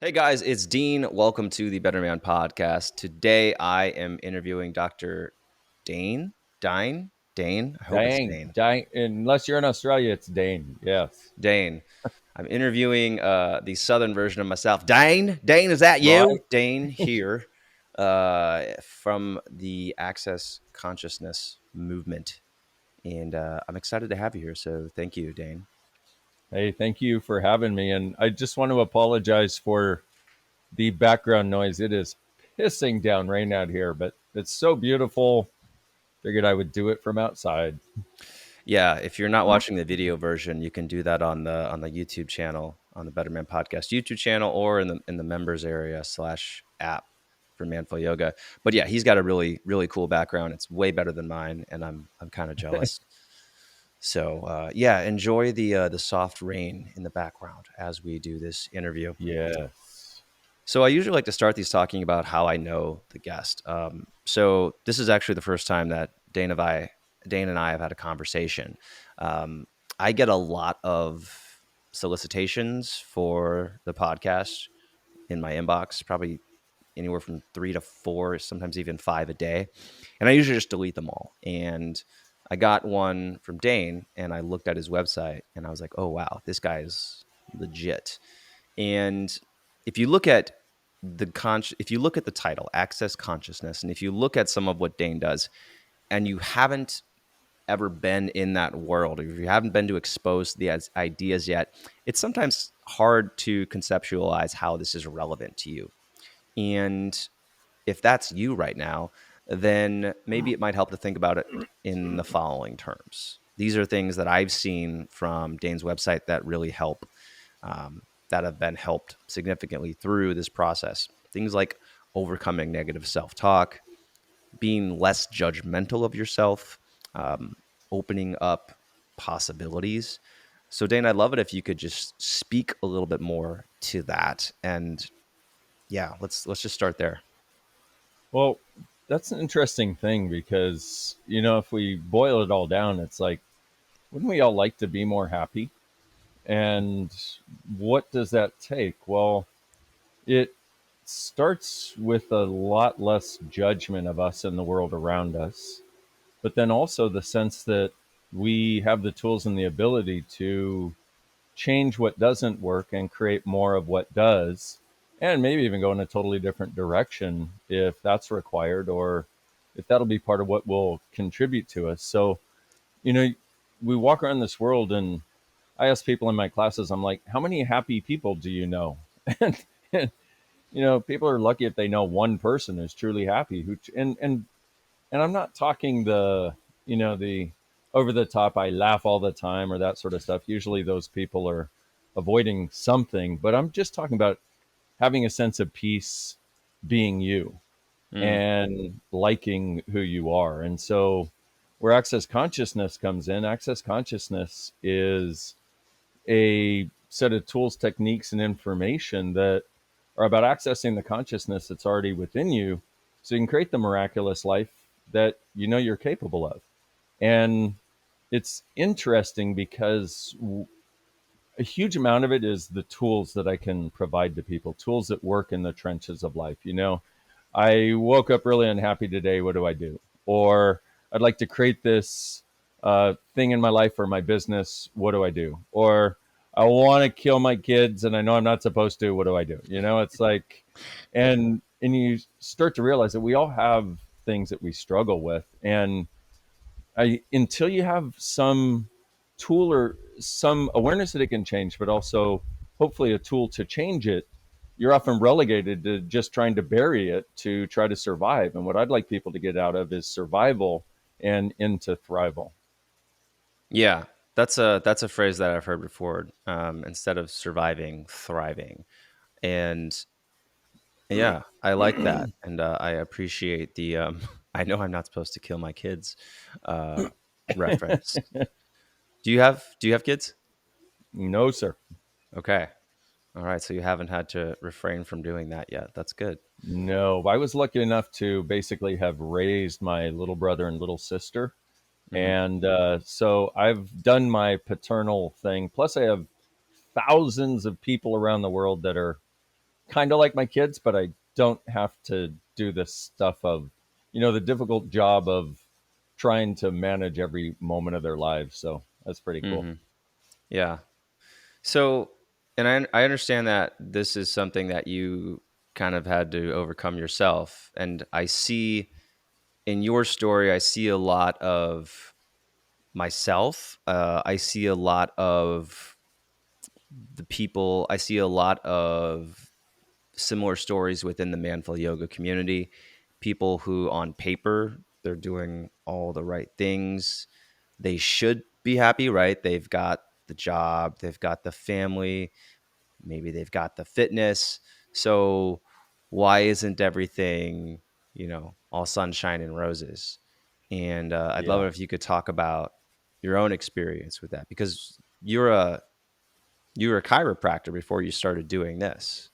Hey guys, it's Dean. Welcome to the Better Man podcast. Today I am interviewing Dr. Dain. I hope it's Dang, Dain. dang. Unless you're in Australia, it's Dane. Yes. Dain. I'm interviewing the southern version of myself. Dain, is that Right. you? Dain Heer from the Access Consciousness movement. And I'm excited to have you here. So thank you, Dain. Hey, thank you for having me. And I just want to apologize for the background noise. It is pissing down rain out here, but it's so beautiful. Figured I would do it from outside. Yeah, if you're not watching the video version, you can do that on the YouTube channel, on the Better Man Podcast YouTube channel, or in the members area / app for Manful Yoga. But yeah, he's got a really cool background. It's way better than mine, and I'm kind of jealous. So yeah, enjoy the soft rain in the background as we do this interview. Yes. So I usually like to start these talking about how I know the guest. So this is actually the first time that Dane and I have had a conversation. Um, I get a lot of solicitations for the podcast in my inbox, probably anywhere from 3 to 4, sometimes even 5 a day, and I usually just delete them all. And I got one from Dane, and I looked at his website, and I was like, "Oh wow, this guy's legit." And if you look at if you look at the title, Access Consciousness, and if you look at some of what Dane does, and you haven't ever been in that world, or if you haven't been to expose the ideas yet, it's sometimes hard to conceptualize how this is relevant to you. And if that's you right now, then maybe it might help to think about it in the following terms. These are things that I've seen from Dane's website that really help, that have been helped significantly through this process. Things like overcoming negative self talk, being less judgmental of yourself, um, opening up possibilities. So, Dane, I'd love it if you could just speak a little bit more to that. And yeah, let's just start there. Well, that's an interesting thing because, if we boil it all down, it's like, wouldn't we all like to be more happy? And what does that take? Well, it starts with a lot less judgment of us and the world around us, but then also the sense that we have the tools and the ability to change what doesn't work and create more of what does, and maybe even go in a totally different direction if that's required, or if that'll be part of what will contribute to us. So, you know, we walk around this world, and I ask people in my classes, I'm like, how many happy people do you know? and people are lucky if they know one person who's truly happy. And I'm not talking the over the top, I laugh all the time or that sort of stuff. Usually those people are avoiding something, but I'm just talking about having a sense of peace, being you Mm, and liking who you are. And so where access consciousness comes in, access consciousness is a set of tools, techniques, and information that are about accessing the consciousness that's already within you so you can create the miraculous life that you know you're capable of. And it's interesting because a huge amount of it is the tools that I can provide to people, tools that work in the trenches of life. I woke up really unhappy today. What do I do? Or I'd like to create this thing in my life or my business. What do I do? Or I want to kill my kids and I know I'm not supposed to. What do I do? It's like, and you start to realize that we all have things that we struggle with, and until you have some tool or some awareness that it can change, but also hopefully a tool to change it, you're often relegated to just trying to bury it to try to survive. And what I'd like people to get out of is survival and into thrival. yeah, that's a phrase that I've heard before. Instead of surviving, thriving, and yeah, I like that, and I appreciate the. I know I'm not supposed to kill my kids. Uh, Reference. Do you have kids? No, sir. Okay, all right. So you haven't had to refrain from doing that yet. That's good. No, I was lucky enough to basically have raised my little brother and little sister. Hmm. And so I've done my paternal thing. Plus, I have thousands of people around the world that are kind of like my kids, but I don't have to do this stuff of, the difficult job of trying to manage every moment of their lives. So that's pretty cool. Hmm. Yeah. So, and I understand that this is something that you kind of had to overcome yourself. And I see in your story, I see a lot of myself. I see a lot of the people, I see a lot of similar stories within the Manful Yoga community. People who, on paper, they're doing all the right things. They should be happy, right? They've got the job, they've got the family, maybe they've got the fitness. So why isn't everything, all sunshine and roses? And I'd love Yeah. it if you could talk about your own experience with that, because you were a chiropractor before you started doing this.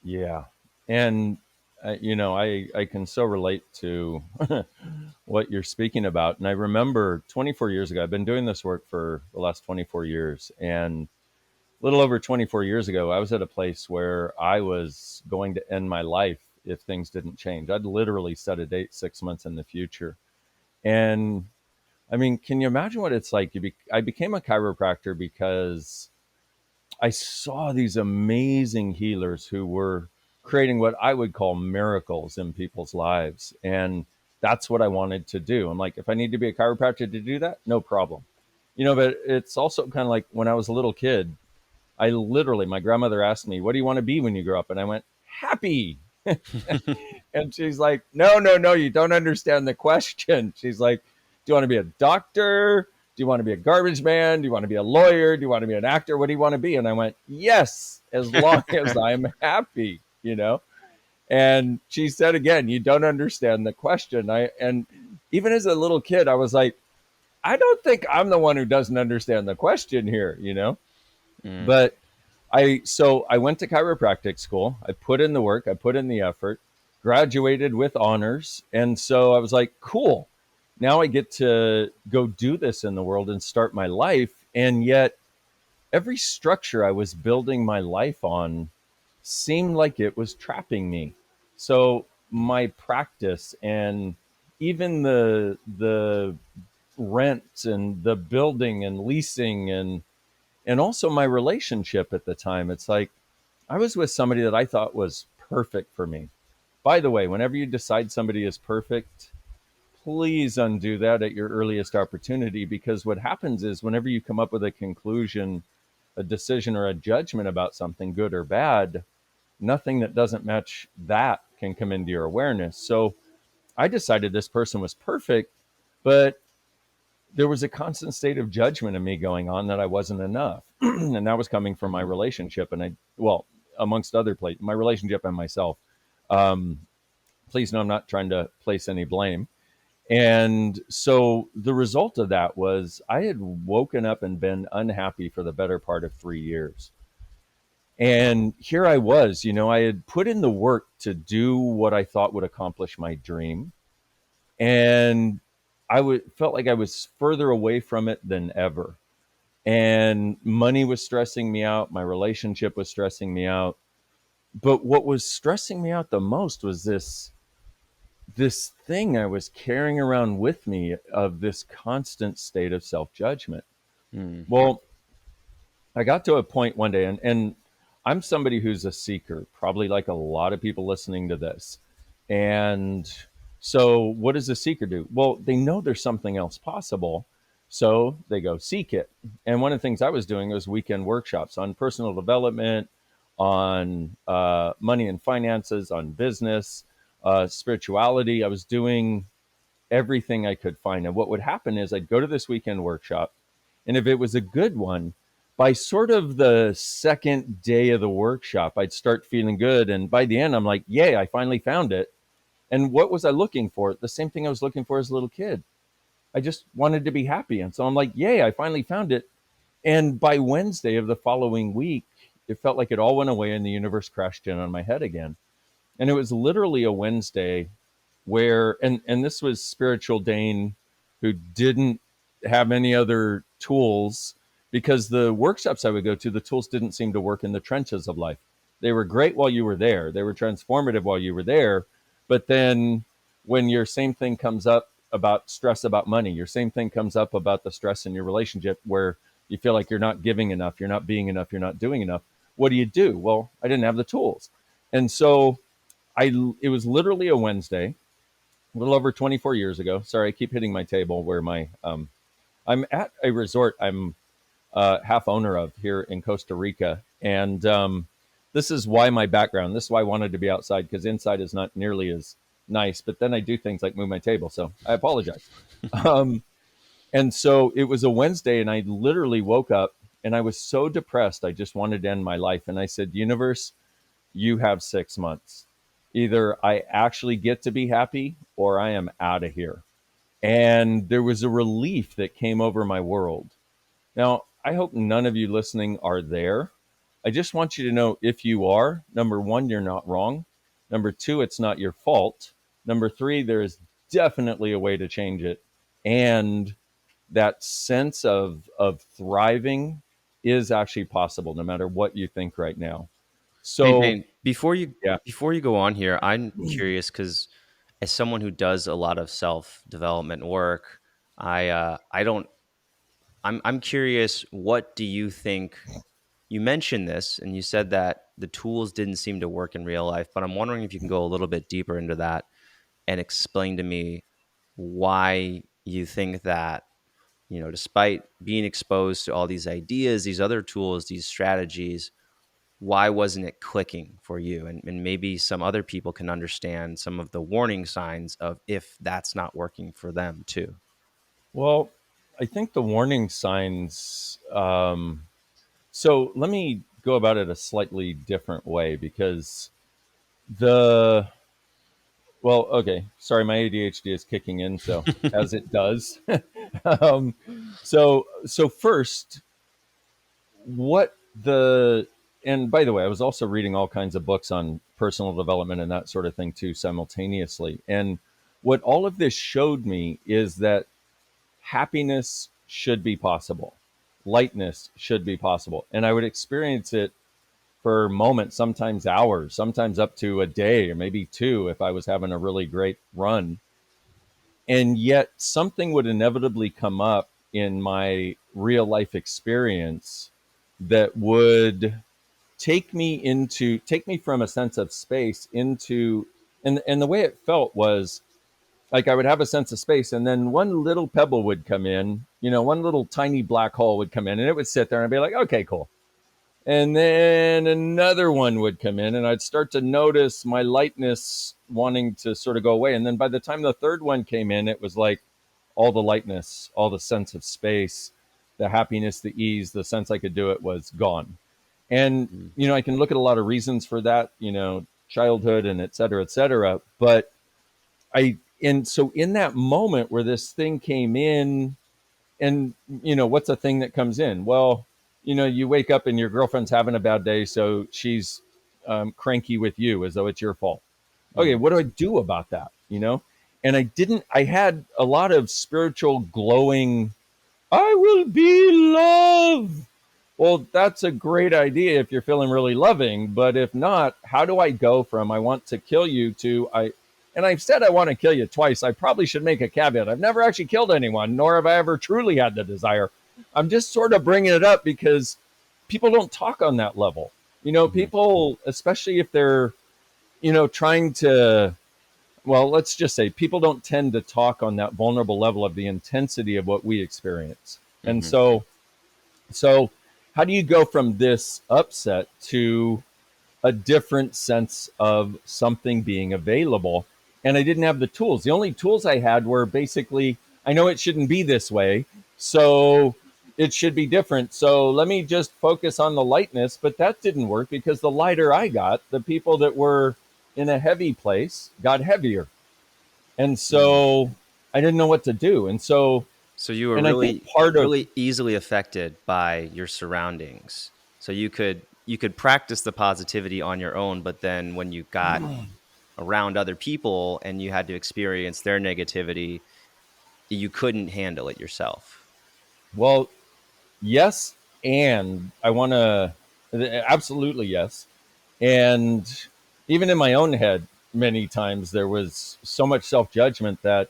Yeah. And, I can so relate to what you're speaking about. And I remember 24 years ago, I've been doing this work for the last 24 years. And a little over 24 years ago, I was at a place where I was going to end my life if things didn't change. I'd literally set a date 6 months in the future. And I mean, can you imagine what it's like? I became a chiropractor because I saw these amazing healers who were creating what I would call miracles in people's lives. And that's what I wanted to do. I'm like, if I need to be a chiropractor to do that, no problem. But it's also kind of like when I was a little kid, my grandmother asked me, "What do you want to be when you grow up?" And I went, "Happy." And she's like, "No, no, no, you don't understand the question." She's like, "Do you want to be a doctor? Do you want to be a garbage man? Do you want to be a lawyer? Do you want to be an actor? What do you want to be?" And I went, "Yes, as long as I'm happy." And she said again, "You don't understand the question." And even as a little kid, I was like, "I don't think I'm the one who doesn't understand the question here." Mm, But I went to chiropractic school. I put in the work, I put in the effort, graduated with honors, and so I was like, cool. Now I get to go do this in the world and start my life. And yet, every structure I was building my life on seemed like it was trapping me. So my practice and even the rent and the building and leasing and also my relationship at the time. It's like I was with somebody that I thought was perfect for me. By the way, whenever you decide somebody is perfect, please undo that at your earliest opportunity, because what happens is whenever you come up with a conclusion, a decision, or a judgment about something, good or bad, nothing that doesn't match that can come into your awareness. So I decided this person was perfect, but there was a constant state of judgment in me going on that I wasn't enough. And that was coming from my mhm. relationship. And well, amongst other places, my relationship and myself. Um, Please know I'm not trying to place any blame. And so the result of that was I had woken up and been unhappy for the better part of 3 years. And here I was, I had put in the work to do what I thought would accomplish my dream. And felt like I was further away from it than ever. And money was stressing me out. My relationship was stressing me out. But what was stressing me out the most was this thing I was carrying around with me of this constant state of self-judgment. Mm, Well, I got to a point one day, and I'm somebody who's a seeker, probably like a lot of people listening to this. And so, what does a seeker do? Well, they know there's something else possible. So they go seek it. And one of the things I was doing was weekend workshops on personal development, on money and finances, on business, spirituality. I was doing everything I could find. And what would happen is I'd go to this weekend workshop, and if it was a good one, by sort of the second day of the workshop, I'd start feeling good. And by the end, I'm like, yay, I finally found it. And what was I looking for? The same thing I was looking for as a little kid. I just wanted to be happy. And so I'm like, yay, I finally found it. And by Wednesday of the following week, it felt like it all went away and the universe crashed in on my head again. And it was literally a Wednesday where, and this was spiritual Dain, who didn't have any other tools, because the workshops I would go to, the tools didn't seem to work in the trenches of life. They were great while you were there. They were transformative while you were there. But then when your same thing comes up about stress about money, your same thing comes up about the stress in your relationship where you feel like you're not giving enough, you're not being enough, you're not doing enough. What do? Well, I didn't have the tools. And so it was literally a Wednesday, a little over 24 years ago. Sorry, I keep hitting my table where I'm at a resort I'm half owner of here in Costa Rica. And this is why my background, this is why I wanted to be outside, because inside is not nearly as nice. But then I do things like move my table. So I apologize. Um, and so it was a Wednesday, and I literally woke up and I was so depressed. I just wanted to end my life. And I said, Universe, you have 6 months. Either I actually get to be happy or I am out of here. And there was a relief that came over my world. Now, I hope none of you listening are there. I just want you to know, if you are, number one, you're not wrong. Number two, it's not your fault. Number three, there is definitely a way to change it. And that sense of thriving is actually possible no matter what you think right now. Hey, So, Dane, yeah. before you go on here, I'm curious because as someone who does a lot of self development work, I don't I'm curious, what do you think? You mentioned this and you said that the tools didn't seem to work in real life, but I'm wondering if you can go a little bit deeper into that and explain to me why you think that, despite being exposed to all these ideas, these other tools, these strategies, why wasn't it clicking for you? And maybe some other people can understand some of the warning signs of if that's not working for them too. Well, I think the warning signs. So let me go about it a slightly different way because the well, okay, sorry, my ADHD is kicking in, so as it does. um, so first, what the and by the way, I was also reading all kinds of books on personal development and that sort of thing too simultaneously. And what all of this showed me is that happiness should be possible, lightness should be possible, and I would experience it for moments, sometimes hours, sometimes up to a day or maybe two if I was having a really great run. And yet something would inevitably come up in my real life experience that would take me from a sense of space into and the way it felt was like I would have a sense of space, and then one little pebble would come in, one little tiny black hole would come in, and it would sit there and I'd be like, okay, cool. And then another one would come in, and I'd start to notice my lightness wanting to sort of go away. And then by the time the third one came in, it was like all the lightness, all the sense of space, the happiness, the ease, the sense I could do it was gone. And, Mm. I can look at a lot of reasons for that, childhood and et cetera, et cetera. But and so in that moment where this thing came in, and what's a thing that comes in? Well, you wake up and your girlfriend's having a bad day, so she's cranky with you as though it's your fault. Okay, Mm. what do I do about that? And I had a lot of spiritual glowing, I will be love. Well, that's a great idea if you're feeling really loving, but if not, how do I go from I want to kill you to and I've said I want to kill you twice. I probably should make a caveat. I've never actually killed anyone, nor have I ever truly had the desire. I'm just sort of bringing it up because people don't talk on that level. Mhm. People, especially if they're, trying to, well, let's just say people don't tend to talk on that vulnerable level of the intensity of what we experience. And Mhm. so how do you go from this upset to a different sense of something being available? And I didn't have the tools. The only tools I had were basically, I know it shouldn't be this way, so it should be different. So let me just focus on the lightness. But that didn't work because the lighter I got, the people that were in a heavy place got heavier. And Mm. so I didn't know what to do. So you were And I think part of, really easily affected by your surroundings. So you could practice the positivity on your own, but then when you got around other people and you had to experience their negativity, you couldn't handle it yourself. well, yes, and I want to absolutely yes. And even in my own head, many times there was so much self judgment that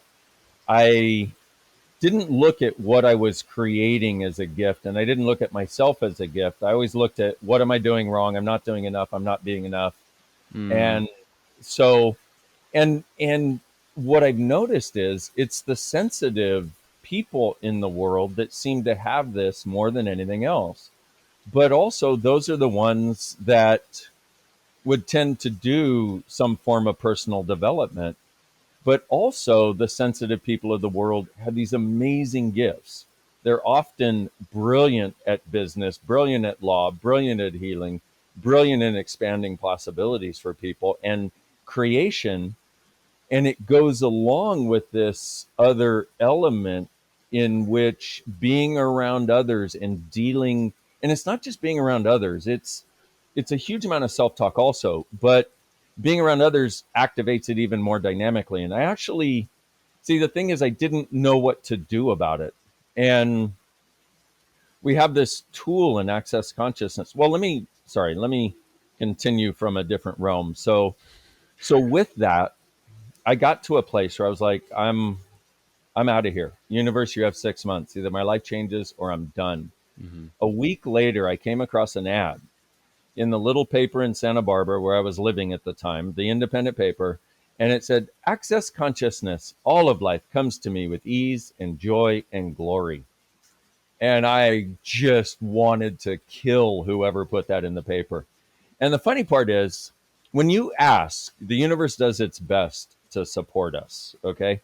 I didn't look at what I was creating as a gift, and I didn't look at myself as a gift. I always looked at what am I doing wrong? I'm not doing enough. I'm not being enough. Mm. And so, and what I've noticed is it's the sensitive people in the world that seem to have this more than anything else. But also, those are the ones that would tend to do some form of personal development. But also, the sensitive people of the world have these amazing gifts. They're often brilliant at business, brilliant at law, brilliant at healing, brilliant in expanding possibilities for people and creation. And it goes along with this other element in which being around others and dealing, and it's not just being around others, it's a huge amount of self-talk also, but being around others activates it even more dynamically. And I actually see, the thing is I didn't know what to do about it. And we have this tool in access consciousness. Well, let me continue from a different realm. So with that, I got to a place where I was like, I'm out of here. Universe, you have 6 months. Either my life changes or I'm done. Hmm. A week later, I came across an ad in the little paper in Santa Barbara where I was living at the time, the independent paper, and it said, Access consciousness. All of life comes to me with ease and joy and glory. And I just wanted to kill whoever put that in the paper. And the funny part is, when you ask, the universe does its best to support us. Okay.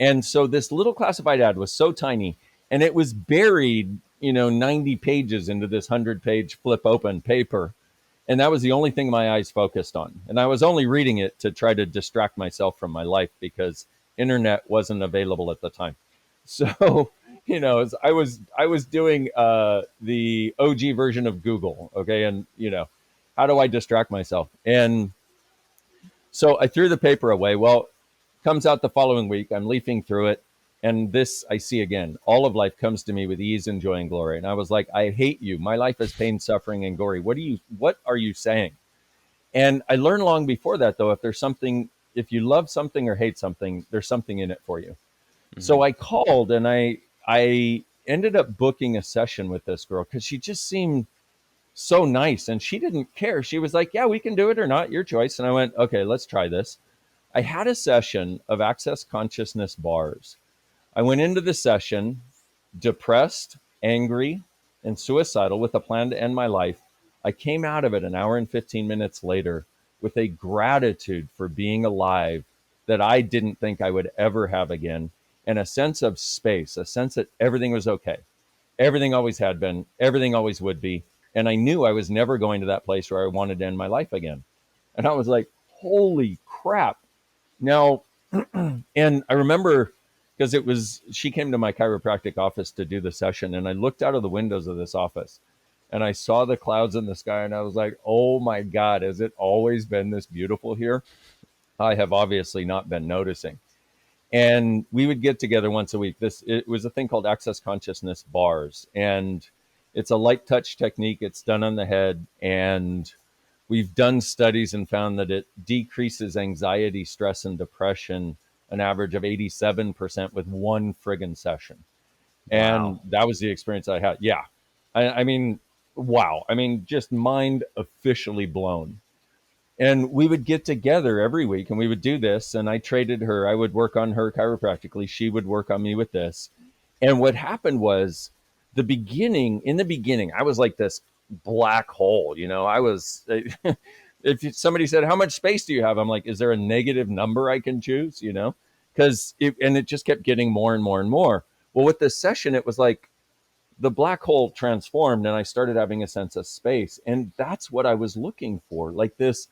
And so this little classified ad was so tiny, and it was buried, 90 pages into this 100-page flip open paper. And that was the only thing my eyes focused on. And I was only reading it to try to distract myself from my life because internet wasn't available at the time. So, I was doing the OG version of Google. Okay. And, how do I distract myself? And so I threw the paper away. Well, comes out the following week. I'm leafing through it. And this I see again. All of life comes to me with ease and joy and glory. And I was like, I hate you. My life is pain, suffering, and glory. What are you saying? And I learned long before that, though, if you love something or hate something, there's something in it for you. Hmm. So I called and I ended up booking a session with this girl because she just seemed so nice and she didn't care. She was like, yeah, we can do it or not, your choice. And I went, okay, let's try this. I had a session of access consciousness bars. I went into the session depressed, angry, and suicidal with a plan to end my life. I came out of it an hour and 15 minutes later with a gratitude for being alive that I didn't think I would ever have again, and a sense of space, a sense that everything was okay. Everything always had been, everything always would be. And I knew I was never going to that place where I wanted to end my life again. And I was like, holy crap. Now, and I remember because she came to my chiropractic office to do the session, and I looked out of the windows of this office and I saw the clouds in the sky, and I was like, oh my God, has it always been this beautiful here? I have obviously not been noticing. And we would get together once a week. It was a thing called access consciousness bars, and it's a light touch technique. It's done on the head, and we've done studies and found that it decreases anxiety, stress, and depression an average of 87% with one friggin' session. And Wow. that was the experience I had. Yeah. I mean, wow. I mean, just mind officially blown. And we would get together every week and we would do this. And I traded her. I would work on her chiropractically. She would work on me with this. And what happened was in the beginning, I was like this black hole. I was, if somebody said, how much space do you have? I'm like, is there a negative number I can choose? And it just kept getting more and more and more. Well, with this session, it was like the black hole transformed and I started having a sense of space. And that's what I was looking for. Like this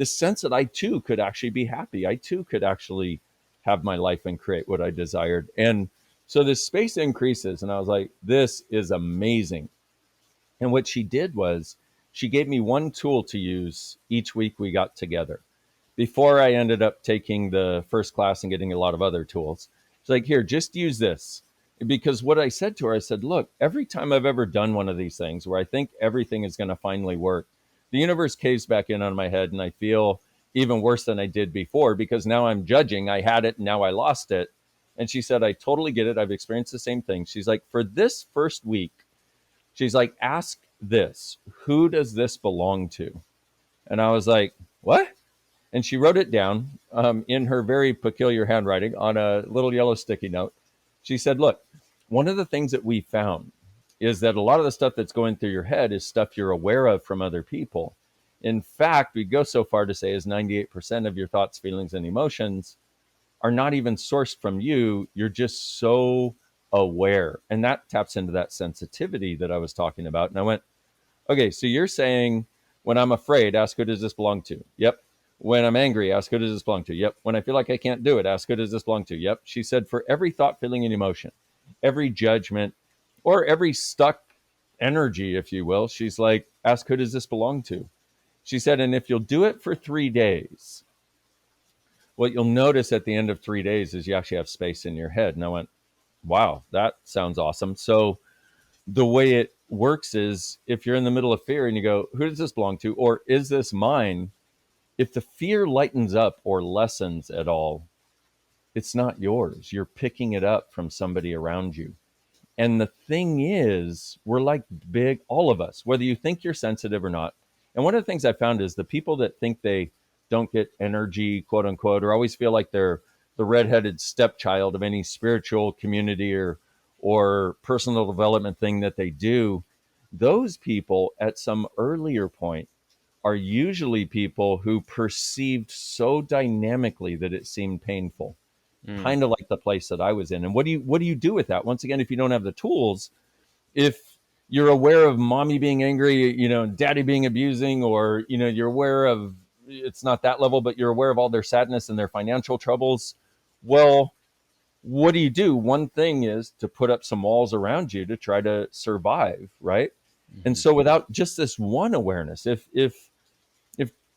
sense that I too could actually be happy. I too could actually have my life and create what I desired. And so this space increases and I was like, this is amazing. And what she did was she gave me one tool to use each week we got together. Before I ended up taking the first class and getting a lot of other tools, she's like, here, just use this. Because what I said to her, I said, look, every time I've ever done one of these things where I think everything is going to finally work, the universe caves back in on my head, and I feel even worse than I did before because now I'm judging. I had it, and now I lost it. And she said, I totally get it. I've experienced the same thing. She's like, for this first week, she's like, ask this, who does this belong to? And I was like, what? And she wrote it down in her very peculiar handwriting on a little yellow sticky note. She said, look, one of the things that we found is that a lot of the stuff that's going through your head is stuff you're aware of from other people. In fact, we go so far to say is 98% of your thoughts, feelings, and emotions are not even sourced from you. You're just so aware. And that taps into that sensitivity that I was talking about. And I went, okay, so you're saying when I'm afraid, ask who does this belong to? Yep. When I'm angry, ask who does this belong to? Yep. When I feel like I can't do it, ask who does this belong to? Yep. She said, for every thought, feeling, and emotion, every judgment, or every stuck energy, if you will, she's like, ask who does this belong to? She said, and if you'll do it for 3 days, what you'll notice at the end of 3 days is you actually have space in your head. And I went, wow, that sounds awesome. So the way it works is if you're in the middle of fear and you go, who does this belong to? Or is this mine? If the fear lightens up or lessens at all, it's not yours. You're picking it up from somebody around you. And the thing is, we're like big, all of us, whether you think you're sensitive or not. And one of the things I found is the people that think they don't get energy, quote unquote, or always feel like they're the redheaded stepchild of any spiritual community or personal development thing that they do, those people at some earlier point are usually people who perceived so dynamically that it seemed painful, Mm. kind of like the place that I was in. And what do you do with that? Once again, if you don't have the tools, if you're aware of mommy being angry, daddy being abusing, or you're aware of, it's not that level, but you're aware of all their sadness and their financial troubles, well, what do you do? One thing is to put up some walls around you to try to survive, right? And Mhm. so without just this one awareness, if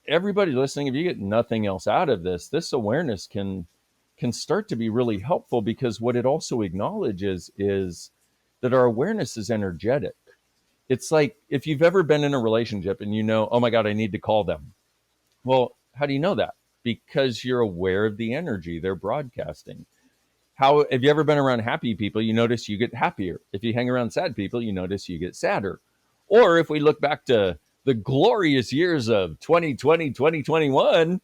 everybody listening, if you get nothing else out of this awareness can start to be really helpful, because what it also acknowledges is that our awareness is energetic. It's like if you've ever been in a relationship and oh my God, I need to call them. Well, how do you know that? Because you're aware of the energy they're broadcasting. How have you ever been around happy people? You notice you get happier. If you hang around sad people, you notice you get sadder. Or if we look back to the glorious years of 2020, 2021,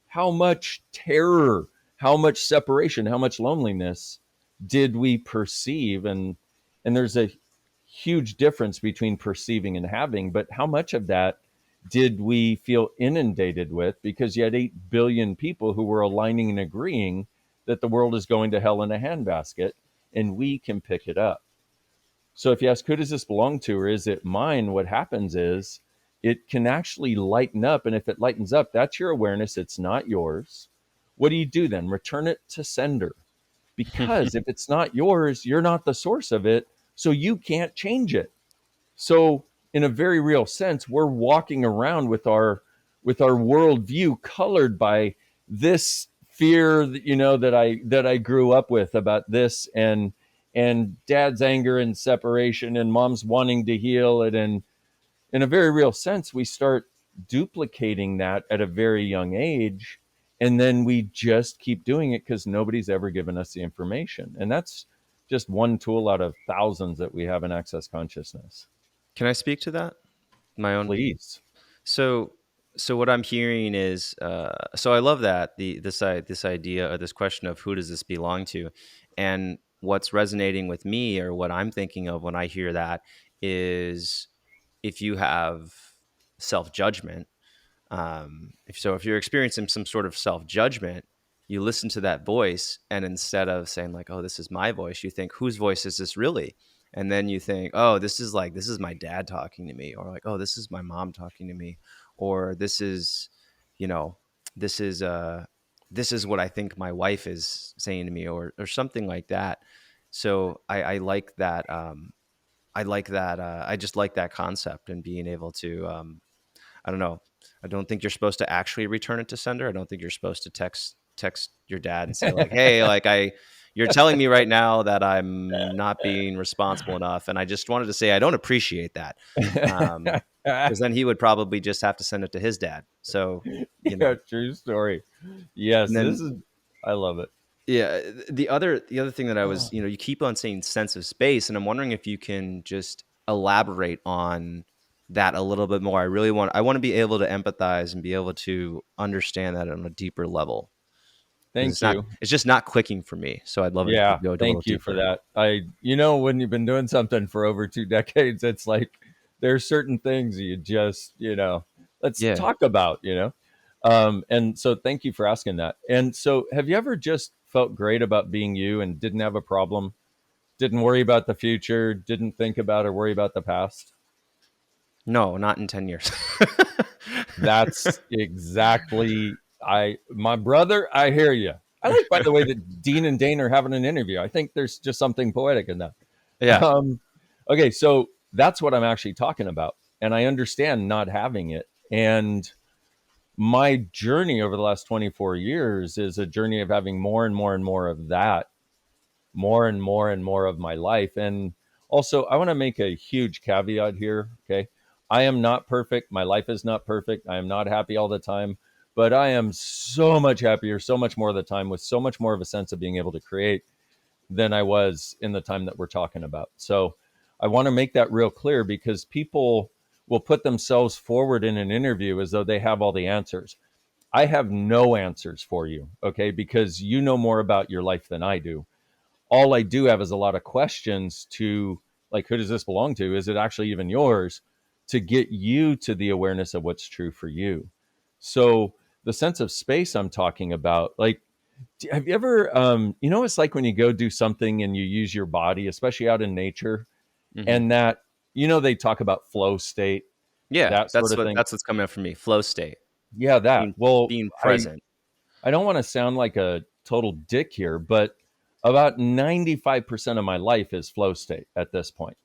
how much terror, how much separation, how much loneliness did we perceive? And there's a huge difference between perceiving and having, but how much of that did we feel inundated with, because you had 8 billion people who were aligning and agreeing that the world is going to hell in a handbasket, and we can pick it up. So if you ask, who does this belong to, or is it mine? What happens is it can actually lighten up. And if it lightens up, that's your awareness. It's not yours. What do you do then? Return it to sender. Because if it's not yours, you're not the source of it. So you can't change it. So in a very real sense, we're walking around with our worldview colored by this fear that that I grew up with about this, and dad's anger and separation and mom's wanting to heal it. And in a very real sense, we start duplicating that at a very young age, and then we just keep doing it because nobody's ever given us the information. And that's just one tool out of thousands that we have in access consciousness. Can I speak to that? My own. Please. So, so what I'm hearing is, so I love that this idea or this question of who does this belong to, and what's resonating with me or what I'm thinking of when I hear that is if you have self judgment, if you're experiencing some sort of self judgment, you listen to that voice, and instead of saying like, "Oh, this is my voice," you think, "Whose voice is this really?" And then you think, "Oh, this is my dad talking to me," or like, "Oh, this is my mom talking to me," or this is, you know, this is this is what I think my wife is saying to me, or something like that. So I like that. I like that. I just like that concept and being able to. I don't know. I don't think you're supposed to actually return it to sender. I don't think you're supposed to text your dad and say like, "Hey, you're telling me right now that I'm not being responsible enough," and I just wanted to say I don't appreciate that. because then he would probably just have to send it to his dad. So, Yeah, true story. Yes, and then this is, I love it. yeah, the other thing that I was, you keep on saying sense of space, and I'm wondering if you can just elaborate on that a little bit more. I want to be able to empathize and be able to understand that on a deeper level, because Thank you. it's just not clicking for me. So I'd love it if you Yeah, could go a little thank you for deeper. that. When you've been doing something for over 2 decades, it's like there's certain things you just, let's Yeah. talk about, and so thank you for asking that. And so, have you ever just felt great about being you and didn't have a problem, didn't worry about the future, didn't think about or worry about the past? No, not in 10 years. That's exactly my brother. I hear you. I like, by the way, that Dean and Dane are having an interview. I think there's just something poetic in that. Yeah. Um, okay, so that's what I'm actually talking about, and I understand not having it. And my journey over the last 24 years is a journey of having more and more and more of that, more and more and more of my life. And also, I want to make a huge caveat here. Okay. I am not perfect. My life is not perfect. I am not happy all the time, but I am so much happier, so much more of the time, with so much more of a sense of being able to create than I was in the time that we're talking about. So I want to make that real clear, because people will put themselves forward in an interview as though they have all the answers. I have no answers for you, okay? Because you know more about your life than I do. All I do have is a lot of questions to, like, who does this belong to? Is it actually even yours? To get you to the awareness of what's true for you. So the sense of space I'm talking about, like, have you ever, it's like when you go do something and you use your body, especially out in nature, Hmm. and that, they talk about flow state, Yeah, that sort that's of what thing. that's what's coming up for me. Flow state, Yeah, that. being Well, being I present. I don't want to sound like a total dick here, but about 95% of my life is flow state at this point.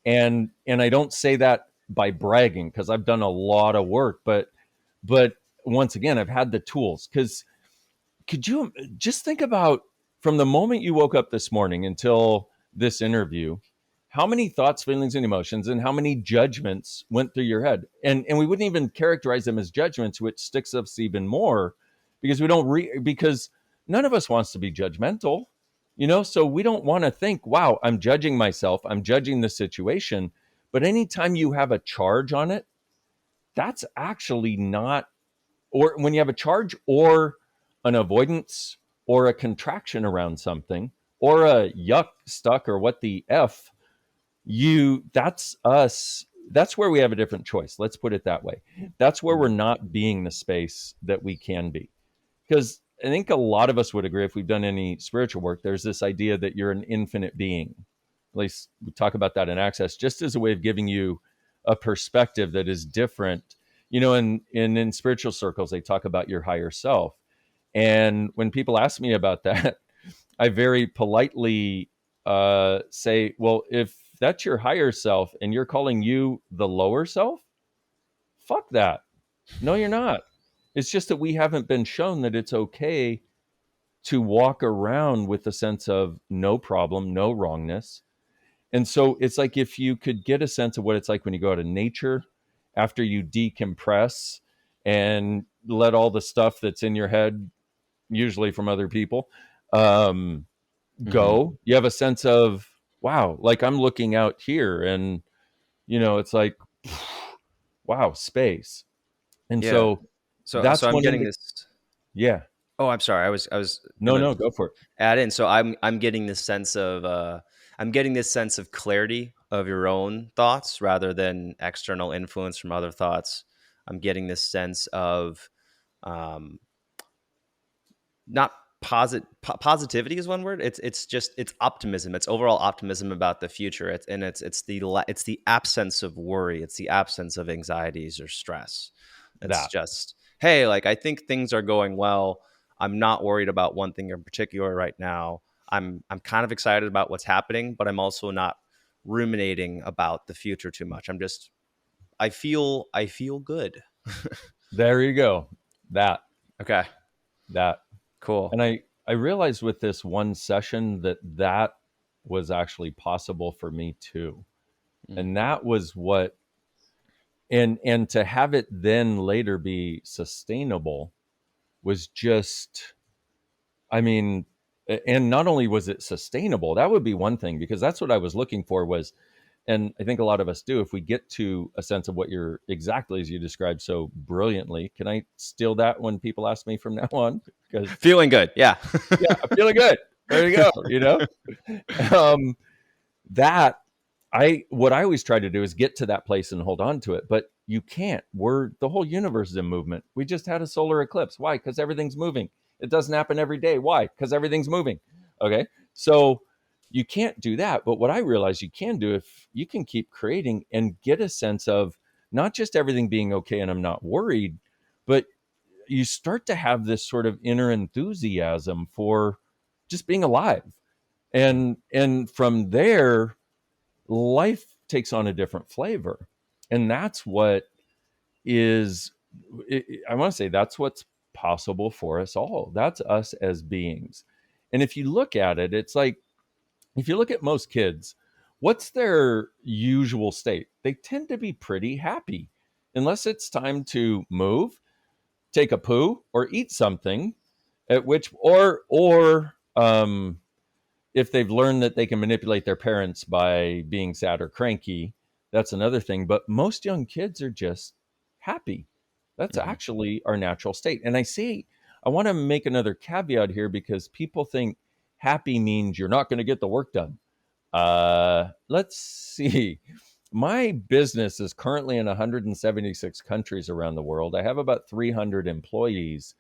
And I don't say that by bragging, because I've done a lot of work, but once again, I've had the tools. Because could you just think about, from the moment you woke up this morning until this interview, how many thoughts, feelings, and emotions, and how many judgments went through your head? And we wouldn't even characterize them as judgments, which sticks us even more, because we don't because none of us wants to be judgmental, so we don't want to think, wow, I'm judging myself, I'm judging the situation. But anytime you have a charge on it, that's actually not, or when you have a charge or an avoidance or a contraction around something, or a yuck, stuck, or what the F, that's us. That's where we have a different choice. Let's put it that way. That's where we're Mhm. not being the space that we can be. Because I think a lot of us would agree, if we've done any spiritual work, there's this idea that you're an infinite being. At least we talk about that in Access, just as a way of giving you a perspective that is different. In spiritual circles, they talk about your higher self. And when people ask me about that, I very politely say, well, if that's your higher self and you're calling you the lower self, fuck that. No, you're not. It's just that we haven't been shown that it's okay to walk around with a sense of no problem, no wrongness. And so it's like, if you could get a sense of what it's like when you go out in nature after you decompress and let all the stuff that's in your head, usually from other people, um, Mhm. go, you have a sense of, wow, like I'm looking out here, and, it's like, wow, space. And Yeah. so So that's I'm one getting of this. yeah, Oh, I'm sorry. I was no, gonna no, go for it. add in. So I'm getting this sense of clarity of your own thoughts rather than external influence from other thoughts. I'm getting this sense of um, not positivity is one word. It's optimism. It's overall optimism about the future. It's the absence of worry. It's the absence of anxieties or stress. It's That just, hey, like, I think things are going well. I'm not worried about one thing in particular right now. I'm kind of excited about what's happening, but I'm also not ruminating about the future too much. I feel good. There you go. That Okay, that cool. and I realized with this one session that was actually possible for me too. Mm. And that was what And to have it then later be sustainable was just, I mean, and not only was it sustainable, that would be one thing, because that's what I was looking for was, and I think a lot of us do, if we get to a sense of what you're exactly as you described so brilliantly. Can I steal that when people ask me from now on? Because Feeling good. Yeah. yeah, I'm feeling good. There you go. Um, that what I always try to do is get to that place and hold on to it, but you can't. The whole universe is in movement. We just had a solar eclipse. Why? Because everything's moving. It doesn't happen every day. Why? Because everything's moving. Okay, so you can't do that. But what I realize you can do, if you can keep creating and get a sense of not just everything being okay and I'm not worried, but you start to have this sort of inner enthusiasm for just being alive. And from there, life takes on a different flavor. And that's what is, I want to say, that's what's possible for us all. That's us as beings. And if you look at it, it's like, if you look at most kids, what's their usual state? They tend to be pretty happy, unless it's time to move, take a poo, or eat something. At which, or if they've learned that they can manipulate their parents by being sad or cranky, that's another thing. But most young kids are just happy. That's Hmm. actually our natural state. And I want to make another caveat here, because people think happy means you're not going to get the work done. Let's see. My business is currently in 176 countries around the world. I have about 300 employees,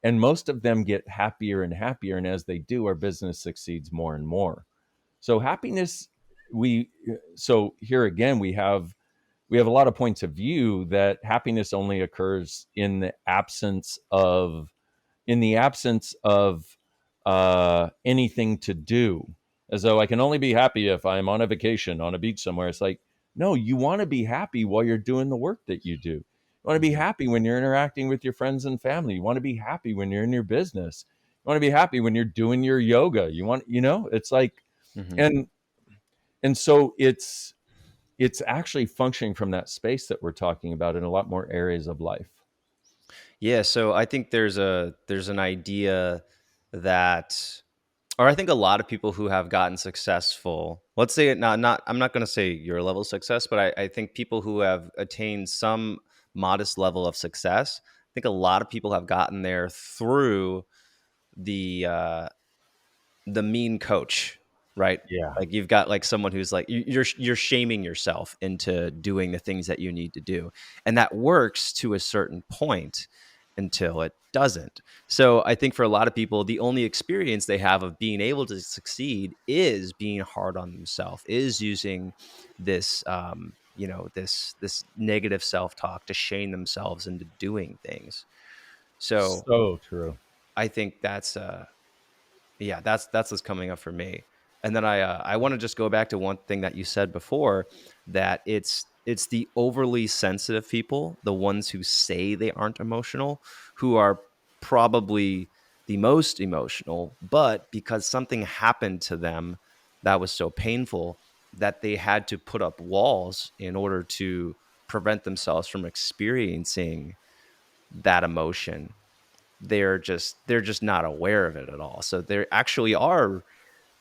and most of them get happier and happier. And as they do, our business succeeds more and more. So happiness, we so here again we have a lot of points of view that happiness only occurs in the absence of anything to do. As though I can only be happy if I'm on a vacation on a beach somewhere. It's like, no, you want to be happy while you're doing the work that you do. You want to be Hmm. happy when you're interacting with your friends and family. You want to be happy when you're in your business. You want to be happy when you're doing your yoga. It's like, Hmm. and so it's actually functioning from that space that we're talking about in a lot more areas of life. Yeah. So I think there's an idea that, or I think a lot of people who have gotten successful, let's say it not I'm not going to say your level of success, but I think people who have attained some modest level of success, I think a lot of people have gotten there through the mean coach, right? Yeah. Like you've got like someone who's like you're shaming yourself into doing the things that you need to do, and that works to a certain point until it doesn't. So I think for a lot of people, the only experience they have of being able to succeed is being hard on themselves, is using this this negative self talk to shame themselves into doing things. So So true. I think yeah, that's what's coming up for me. And then I want to just go back to one thing that you said before, that it's the overly sensitive people, the ones who say they aren't emotional, who are probably the most emotional, but because something happened to them that was so painful that they had to put up walls in order to prevent themselves from experiencing that emotion. They're just not aware of it at all. So they actually are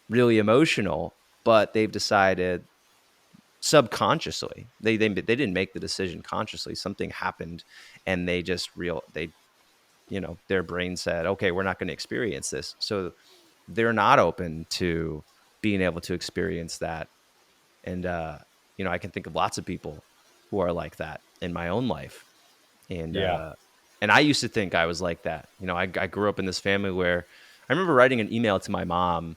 really emotional, but they've decided subconsciously. They didn't make the decision consciously. Something happened, and their brain said, "Okay, we're not going to experience this." So they're not open to being able to experience that. And I can think of lots of people who are like that in my own life. And Yeah. I used to think I was like that. I grew up in this family where I remember writing an email to my mom,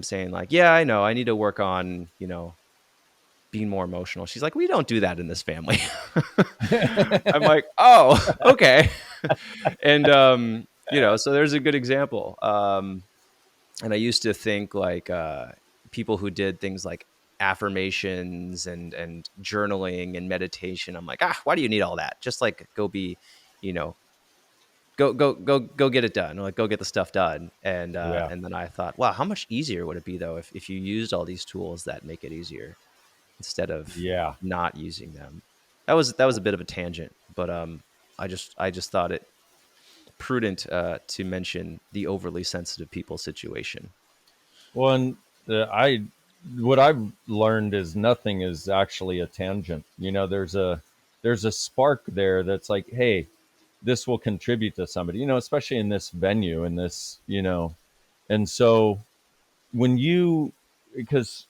saying like, "Yeah, I know I need to work on being more emotional." She's like, "We don't do that in this family." I'm like, "Oh, okay." And so there's a good example. And I used to think like people who did things like affirmations and journaling and meditation. I'm like, why do you need all that? Just like go be, you know, go get it done, or like go get the stuff done. And Yeah. and then I thought, wow, how much easier would it be though if you used all these tools that make it easier instead of Yeah. not using them? that was a bit of a tangent, but I just thought it prudent to mention the overly sensitive people situation. Well, and I what I've learned is nothing is actually a tangent. There's a spark there that's like, hey, this will contribute to somebody. Especially in this venue, in this, and so when you because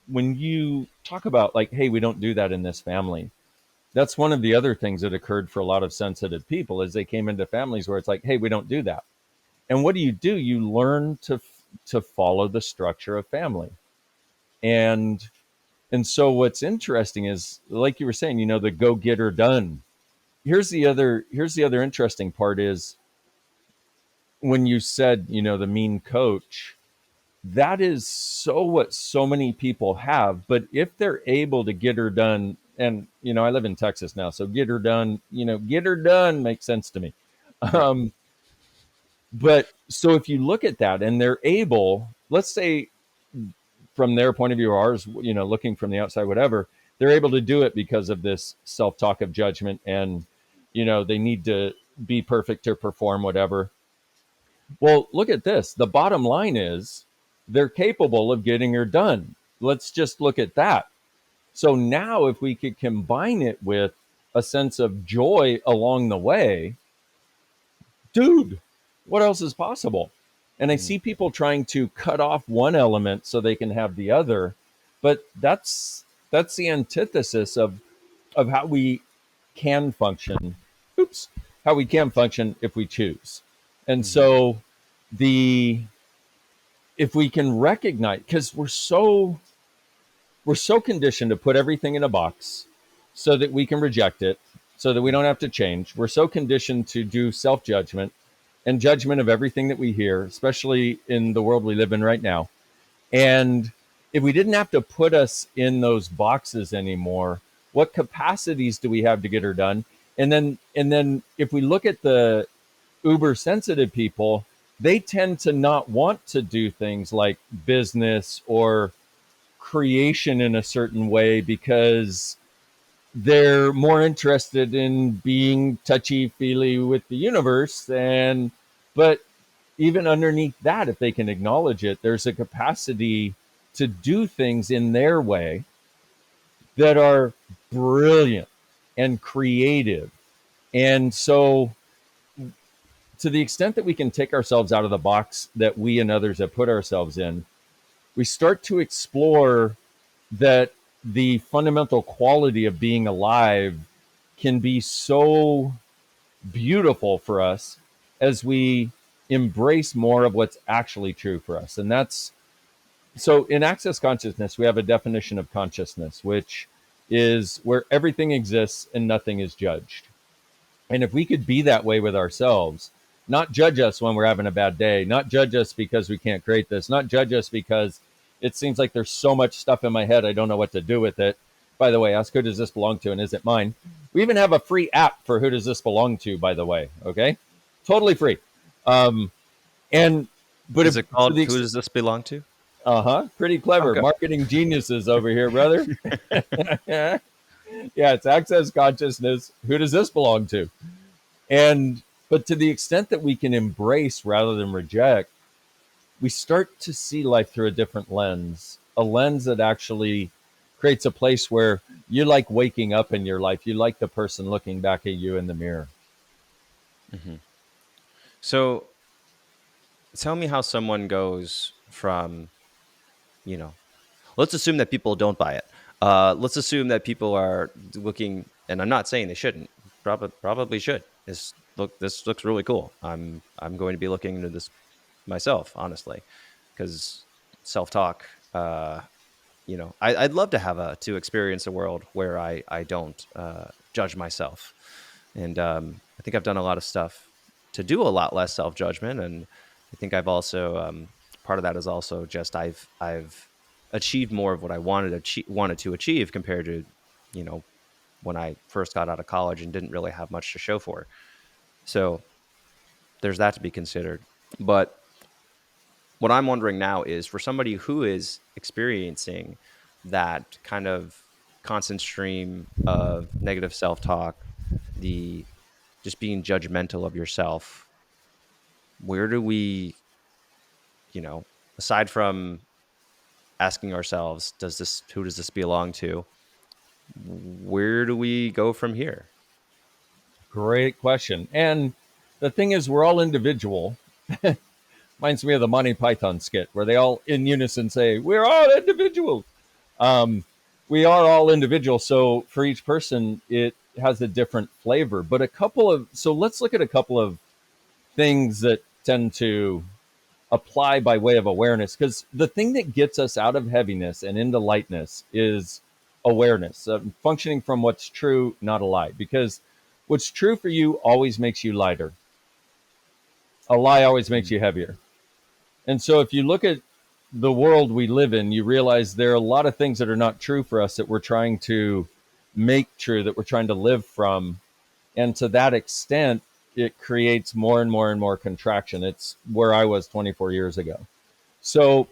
when you talk about like, hey, we don't do that in this family. That's one of the other things that occurred for a lot of sensitive people is they came into families where it's like, hey, we don't do that. And what do? You learn to follow the structure of family. And so what's interesting is, like you were saying, the go get her done. Here's the other interesting part is when you said, the mean coach, that is so what so many people have. But if they're able to get her done, and I live in Texas now, so get her done, get her done makes sense to me. Right. Um, but so if you look at that and they're able, let's say from their point of view, or ours, looking from the outside, whatever, they're able to do it because of this self-talk of judgment, and they need to be perfect to perform whatever. Well, look at this. The bottom line is they're capable of getting her done. Let's just look at that. So now, if we could combine it with a sense of joy along the way, dude, what else is possible? And I Mm. see people trying to cut off one element so they can have the other, but that's the antithesis of how we can function. Oops, how we can function if we choose. And Hmm. so the if we can recognize, because we're so conditioned to put everything in a box so that we can reject it, so that we don't have to change. We're so conditioned to do self judgment and judgment of everything that we hear, especially in the world we live in right now. And if we didn't have to put us in those boxes anymore, what capacities do we have to get her done? And then if we look at the uber sensitive people, they tend to not want to do things like business or creation in a certain way because they're more interested in being touchy feely with the universe. And but even underneath that, if they can acknowledge it, there's a capacity to do things in their way that are brilliant and creative. And so, to the extent that we can take ourselves out of the box that we and others have put ourselves in, we start to explore that the fundamental quality of being alive can be so beautiful for us as we embrace more of what's actually true for us. And that's so in access consciousness, we have a definition of consciousness, which is where everything exists and nothing is judged. And if we could be that way with ourselves, not judge us when we're having a bad day, not judge us because we can't create this, not judge us because it seems like there's so much stuff in my head, I don't know what to do with it. By the way, ask who does this belong to and is it mine? We even have a free app for who does this belong to, by the way. Okay. Totally free. Um, and, but Is if it to called the Who extent, Does This Belong To? pretty clever Okay. marketing geniuses over here, brother. Yeah, it's access consciousness. Who does this belong to? And but to the extent that we can embrace rather than reject, we start to see life through a different lens, a lens that actually creates a place where you like waking up in your life. You like the person looking back at you in the mirror. Hmm. So tell me how someone goes from, you know, let's assume that people don't buy it. Let's assume that people are looking, and I'm not saying they shouldn't. Probably should. This looks really cool. I'm going to be looking into this myself, honestly, because self talk. I'd love to have to experience a world where I don't judge myself, and I think I've done a lot of stuff to do a lot less self judgment, and I think I've also part of that is also just I've achieved more of what I wanted to achieve compared to you know when I first got out of college and didn't really have much to show for. So there's that to be considered. But what I'm wondering now is for somebody who is experiencing that kind of constant stream of negative self-talk, the just being judgmental of yourself, where do we, you know, aside from asking ourselves, who does this belong to? Where do we go from here? Great question. And the thing is, we're all individual. Reminds me of the Monty Python skit where they all in unison say, "We're all individuals." Um, we are all individual. So for each person, it has a different flavor. But so let's look at a couple of things that tend to apply by way of awareness. Because the thing that gets us out of heaviness and into lightness is awareness, functioning from what's true, not a lie. Because what's true for you always makes you lighter. A lie always makes Mm. you heavier. And so if you look at the world we live in, you realize there are a lot of things that are not true for us that we're trying to make true, that we're trying to live from. And to that extent, it creates more and more and more contraction. It's where I was 24 years ago. So,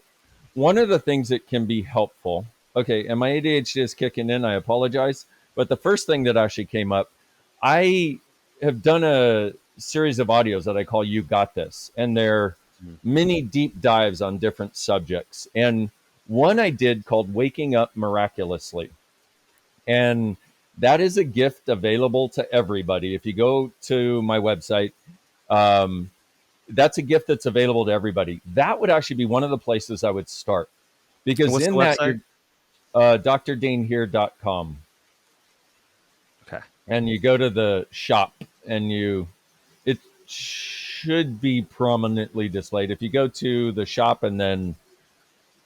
one of the things that can be helpful, okay, and my ADHD is kicking in, I apologize. But the first thing that actually came up, I have done a series of audios that I call You Got This. And they're Mhm. many deep dives on different subjects. And one I did called Waking Up Miraculously. And that is a gift available to everybody. If you go to my website, um, that's a gift that's available to everybody. That would actually be one of the places I would start And because what's the in that website? you're drdainheer.com Okay. and you go to the shop and it should be prominently displayed. If you go to the shop and then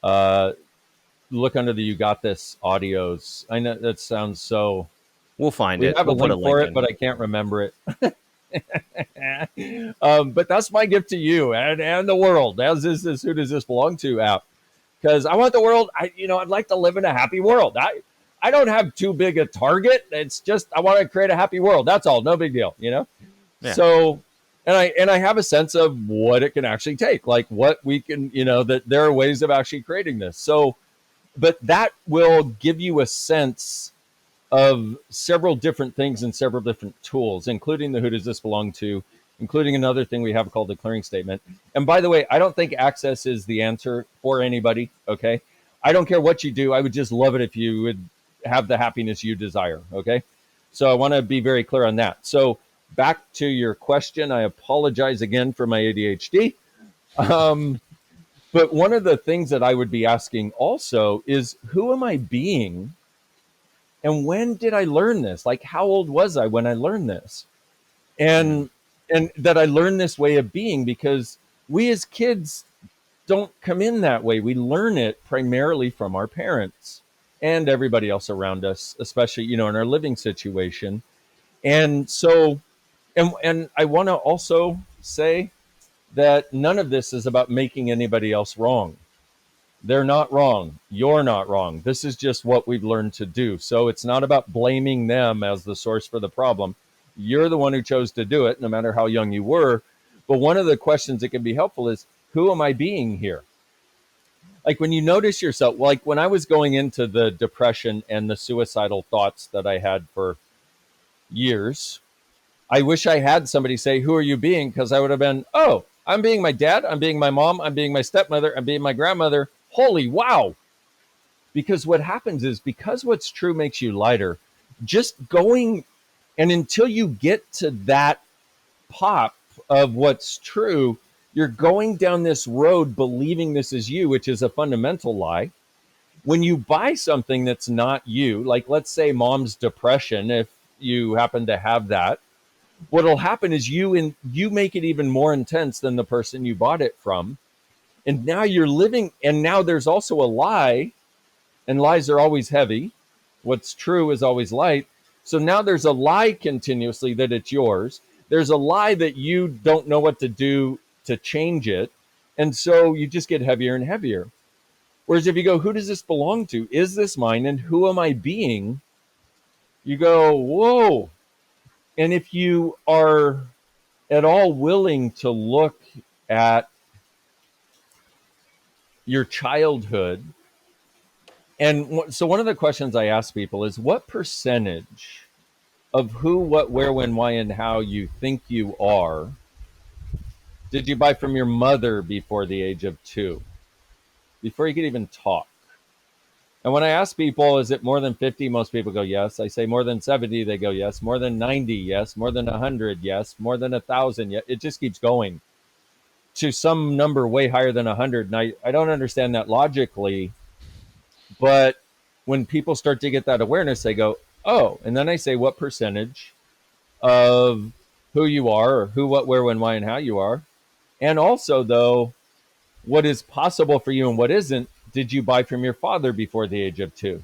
uh, look under the You Got This audios, I know that sounds so. We'll find We it. have a We'll put a link for link it, in. but I can't remember it. But that's my gift to you and the world. As is this Who Does This Belong To app? Because I want the world. I'd like to live in a happy world. I don't have too big a target. It's just I want to create a happy world. That's all. No big deal. Yeah. So, and I have a sense of what it can actually take, like what we can, that there are ways of actually creating this. So, but that will give you a sense of several different things and several different tools, including the Who Does This Belong To, including another thing we have called the clearing statement. And by the way, I don't think access is the answer for anybody. Okay. I don't care what you do. I would just love it if you would have the happiness you desire. Okay. So I want to be very clear on that. So back to your question, I apologize again for my ADHD. Um, but one of the things that I would be asking also is who am I being and when did I learn this? Like, how old was I when I learned this? Mm. And that I learned this way of being because we as kids don't come in that way. We learn it primarily from our parents and everybody else around us, especially in our living situation. And so, and I want to also say that none of this is about making anybody else wrong. They're not wrong. You're not wrong. This is just what we've learned to do. So it's not about blaming them as the source for the problem. You're the one who chose to do it, no matter how young you were. But one of the questions that can be helpful is who am I being here? Like when you notice yourself, like when I was going into the depression and the suicidal thoughts that I had for years, I wish I had somebody say, who are you being? Because I would have been, oh, I'm being my dad. I'm being my mom. I'm being my stepmother. I'm being my grandmother. Holy wow. Because what happens is because what's true makes you lighter, just going and until you get to that pop of what's true, you're going down this road believing this is you, which is a fundamental lie. When you buy something that's not you, like let's say mom's depression, if you happen to have that, what'll happen is you make it even more intense than the person you bought it from. And now you're living, and now there's also a lie, and lies are always heavy. What's true is always light. So now there's a lie continuously that it's yours. There's a lie that you don't know what to do to change it. And so you just get heavier and heavier. Whereas if you go, who does this belong to? Is this mine? And who am I being? You go, whoa. And if you are at all willing to look at your childhood And so one of the questions I ask people is, what percentage of who, what, where, when, why, and how you think you are did you buy from your mother before the age of 2, before you could even talk? And when I ask people, is it more than 50? Most people go, yes. I say more than 70, they go, yes. More than 90, yes. More than 100, yes. More than 1,000, yes. It just keeps going to some number way higher than 100. And I don't understand that logically, but when people start to get that awareness, they go, oh. And then I say, what percentage of who you are, or who, what, where, when, why, and how you are? And also, though, what is possible for you and what isn't, did you buy from your father before the age of 2?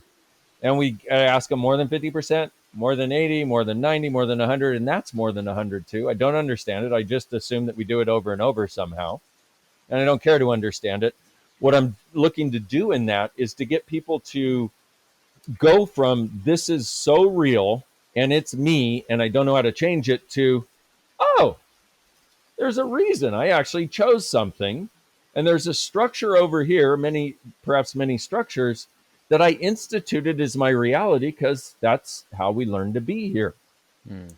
And we ask them more than 50%, more than 80, more than 90, more than 100, and that's more than 100 too. I don't understand it. I just assume that we do it over and over somehow, and I don't care to understand it. What I'm looking to do in that is to get people to go from this is so real and it's me and I don't know how to change it to, oh, there's a reason I actually chose something. And there's a structure over here, perhaps many structures that I instituted as my reality because that's how we learn to be here. Hmm.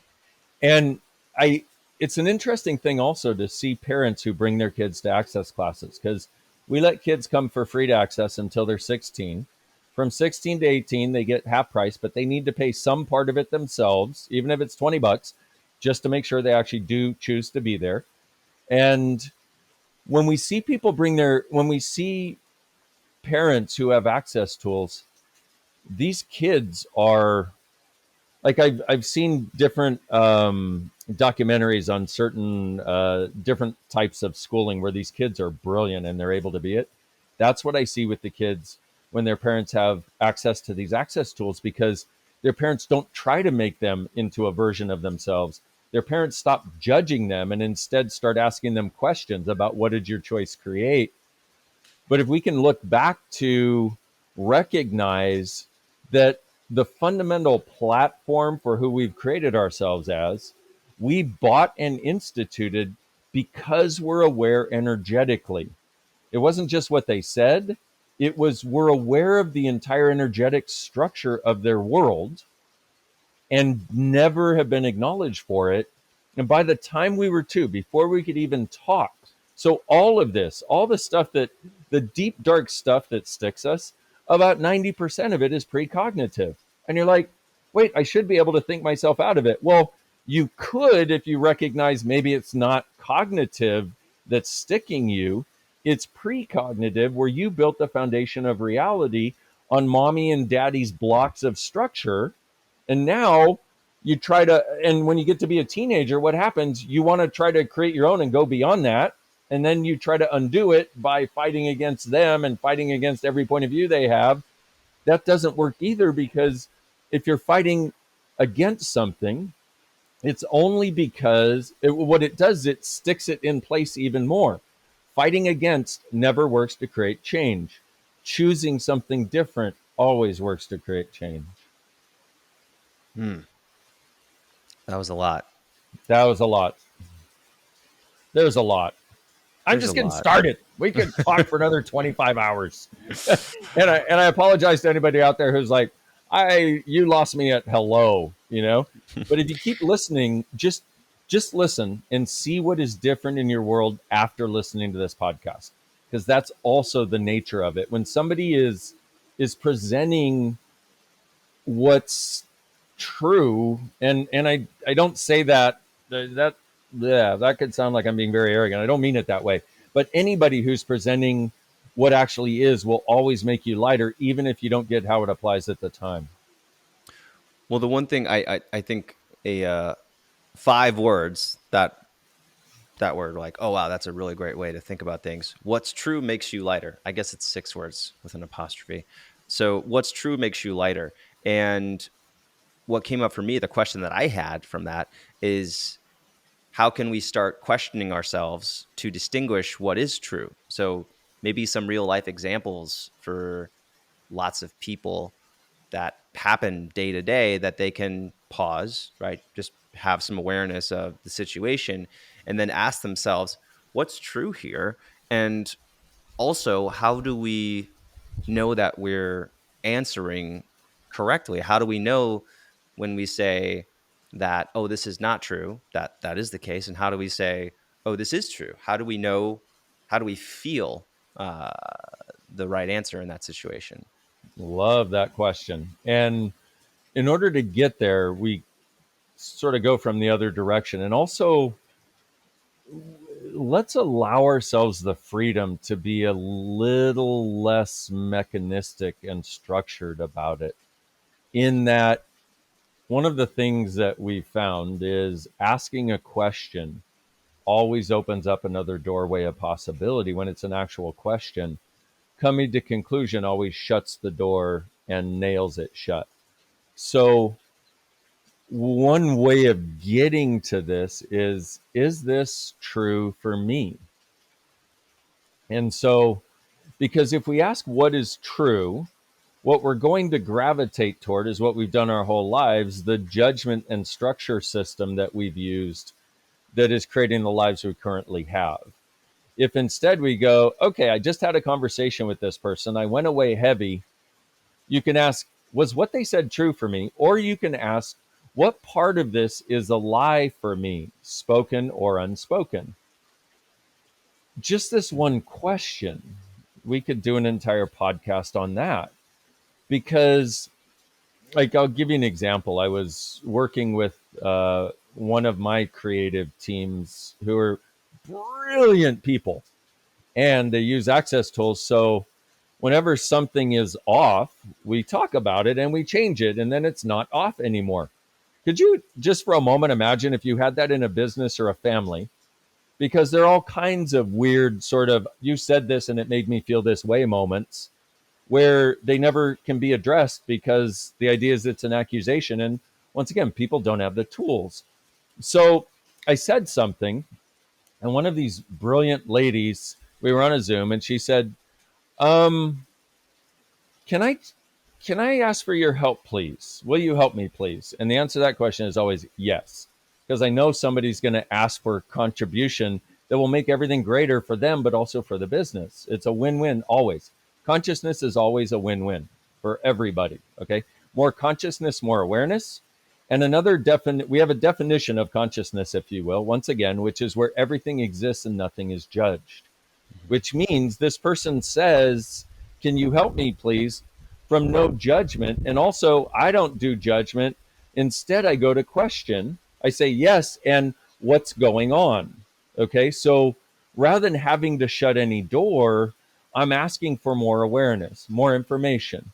And I, it's an interesting thing also to see parents who bring their kids to access classes, because we let kids come for free to access until they're 16. From 16 to 18, they get half price, but they need to pay some part of it themselves, even if it's $20, just to make sure they actually do choose to be there. And when we see parents who have access tools, these kids are like, I've seen different documentaries on certain different types of schooling where these kids are brilliant and they're able to be it. That's what I see with the kids when their parents have access to these access tools, because their parents don't try to make them into a version of themselves. Their parents stop judging them and instead start asking them questions about, what did your choice create? But if we can look back to recognize that the fundamental platform for who we've created ourselves as, we bought and instituted because we're aware energetically. It wasn't just what they said, it was, we're aware of the entire energetic structure of their world and never have been acknowledged for it. And by the time we were 2, before we could even talk, so all of this, all the stuff that, the deep, dark stuff that sticks us, about 90% of it is precognitive. And you're like, wait, I should be able to think myself out of it. Well, you could if you recognize maybe it's not cognitive that's sticking you, it's precognitive, where you built the foundation of reality on mommy and daddy's blocks of structure. And now you try to, and when you get to be a teenager, what happens? You want to try to create your own and go beyond that. And then you try to undo it by fighting against them and fighting against every point of view they have. That doesn't work either, because if you're fighting against something, it's only because what it does, it sticks it in place even more. Fighting against never works to create change. Choosing something different always works to create change. Hmm. That was a lot. That was a lot. There's a lot. I'm There's a just getting lot. started. We could talk for another 25 hours. And I apologize to anybody out there who's like, you lost me at hello, you know? But if you keep listening, just listen and see what is different in your world after listening to this podcast. Because that's also the nature of it. When somebody is presenting what's true, and I don't say that yeah, that could sound like I'm being very arrogant. I don't mean it that way. But anybody who's presenting what actually is will always make you lighter, even if you don't get how it applies at the time. Well, the one thing I think, a 5 words that were like, oh wow, that's a really great way to think about things. What's true makes you lighter. I guess it's 6 words with an apostrophe. So what's true makes you lighter. And what came up for me, the question that I had from that is, how can we start questioning ourselves to distinguish what is true? So maybe some real life examples for lots of people that happen day to day, that they can pause, right? Just have some awareness of the situation and then ask themselves, what's true here? And also, how do we know that we're answering correctly? How do we know when we say that, oh, this is not true, that that is the case? And how do we say, oh, this is true? How do we know? How do we feel the right answer in that situation? Love that question. And in order to get there, we sort of go from the other direction. And also, let's allow ourselves the freedom to be a little less mechanistic and structured about it. In that, one of the things that we found is asking a question always opens up another doorway of possibility when it's an actual question. Coming to conclusion always shuts the door and nails it shut. So, one way of getting to this is this true for me? And so, because if we ask what is true, what we're going to gravitate toward is what we've done our whole lives, the judgment and structure system that we've used that is creating the lives we currently have. If instead we go, okay, I just had a conversation with this person, I went away heavy, you can ask, was what they said true for me? Or you can ask, what part of this is a lie for me, spoken or unspoken? Just this one question, we could do an entire podcast on that. Because, like, I'll give you an example. I was working with one of my creative teams who are brilliant people, and they use access tools. So whenever something is off, we talk about it and we change it, and then it's not off anymore. Could you just for a moment imagine if you had that in a business or a family? Because there are all kinds of weird sort of, you said this and it made me feel this way moments where they never can be addressed because the idea is it's an accusation. And once again, people don't have the tools. So I said something, and one of these brilliant ladies, we were on a Zoom, and she said, um, can I can I ask for your help, please? Will you help me, please? And the answer to that question is always yes, because I know somebody's going to ask for contribution that will make everything greater for them, but also for the business. It's a win-win always. Consciousness is always a win-win for everybody. Okay, more consciousness, more awareness, and another we have a definition of consciousness, if you will, once again, which is where everything exists and nothing is judged. Which means this person says, can you help me, please? From no judgment. And also, I don't do judgment. Instead, I go to question. I say, yes, and what's going on? Okay, so rather than having to shut any door, I'm asking for more awareness, more information.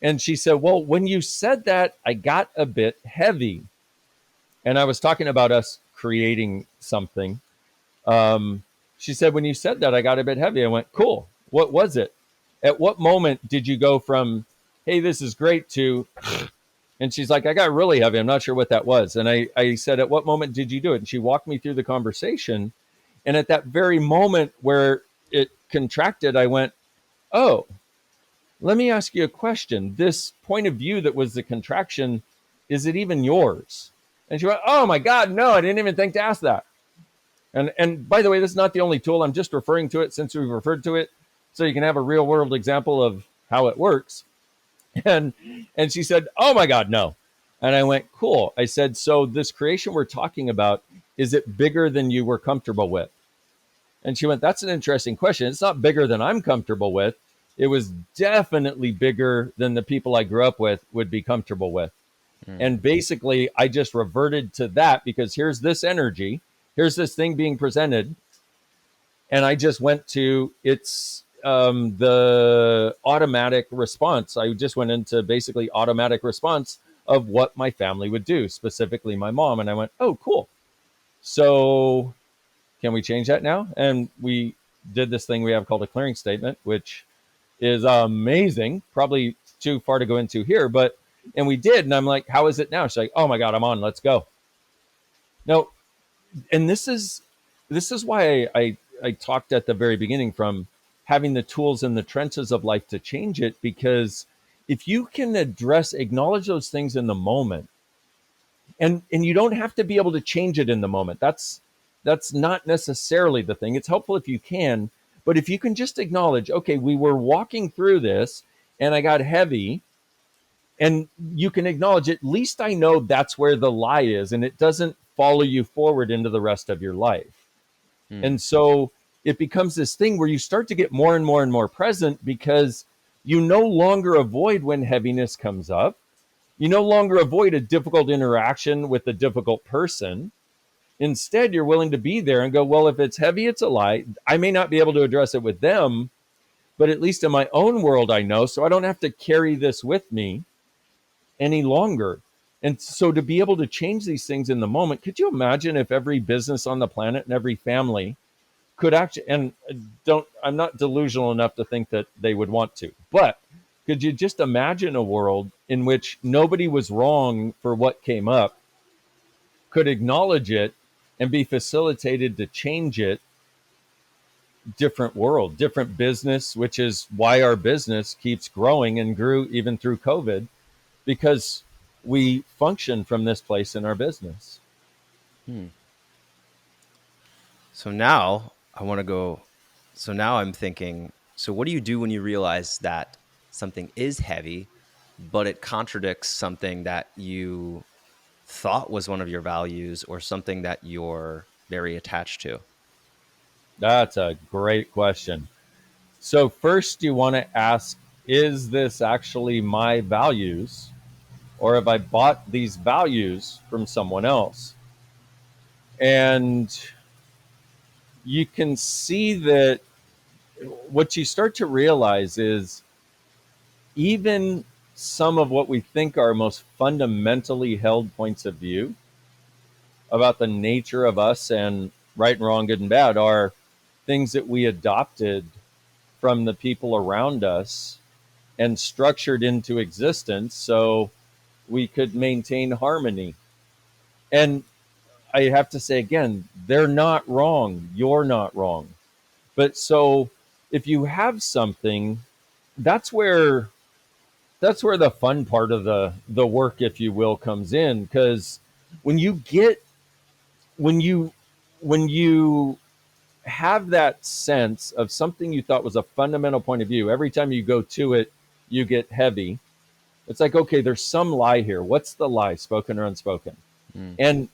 And she said, well, when you said that, I got a bit heavy. And I was talking about us creating something. She said, when you said that, I got a bit heavy. I went, cool. What was it? At what moment did you go from, hey, this is great to, and she's like, I got really heavy. I'm not sure what that was. And I said, at what moment did you do it? And she walked me through the conversation. And at that very moment where it contracted, I went, oh, let me ask you a question. This point of view that was the contraction, is it even yours? And she went, oh my God, no, I didn't even think to ask that. And by the way, this is not the only tool. I'm just referring to it since we've referred to it, so you can have a real world example of how it works. And she said, oh my God, no. And I went, cool. I said, so this creation we're talking about, is it bigger than you were comfortable with? And she went, that's an interesting question. It's not bigger than I'm comfortable with. It was definitely bigger than the people I grew up with would be comfortable with. And basically, I just reverted to that because here's this energy. Here's this thing being presented. And I just went to the automatic response. I just went into basically automatic response of what my family would do, specifically my mom. And I went, oh, cool. So can we change that now? And we did this thing we have called a clearing statement, which is amazing. Probably too far to go into here, and we did. And I'm like, how is it now? She's like, oh my God, I'm on. Let's go. Now, and this is why I talked at the very beginning from having the tools in the trenches of life to change it, because if you can acknowledge those things in the moment, and you don't have to be able to change it in the moment. That's not necessarily the thing. It's helpful if you can, but if you can just acknowledge, okay, we were walking through this and I got heavy, and you can acknowledge, at least I know that's where the lie is, and it doesn't follow you forward into the rest of your life. Hmm. And so it becomes this thing where you start to get more and more and more present, because you no longer avoid when heaviness comes up. You no longer avoid a difficult interaction with a difficult person. Instead, you're willing to be there and go, well, if it's heavy, it's a lie. I may not be able to address it with them, but at least in my own world, I know, so I don't have to carry this with me any longer. And so to be able to change these things in the moment, could you imagine if every business on the planet and every family could actually, and don't, I'm not delusional enough to think that they would want to, but could you just imagine a world in which nobody was wrong for what came up, could acknowledge it, and be facilitated to change it? Different world, different business, which is why our business keeps growing and grew even through COVID, because we function from this place in our business. Hmm. So now I want to go. So now I'm thinking, so what do you do when you realize that something is heavy, but it contradicts something that you thought was one of your values or something that you're very attached to? That's a great question. So, first, you want to ask, is this actually my values? Or have I bought these values from someone else? And you can see that what you start to realize is, even some of what we think are most fundamentally held points of view about the nature of us and right and wrong, good and bad, are things that we adopted from the people around us and structured into existence so we could maintain harmony. And I have to say again, they're not wrong. You're not wrong. But so if you have something, that's where that's where the fun part of the work, if you will, comes in. Because when you get when you when you have that sense of something you thought was a fundamental point of view, every time you go to it, you get heavy. It's like, okay, there's some lie here. What's the lie, spoken or unspoken? Mm. And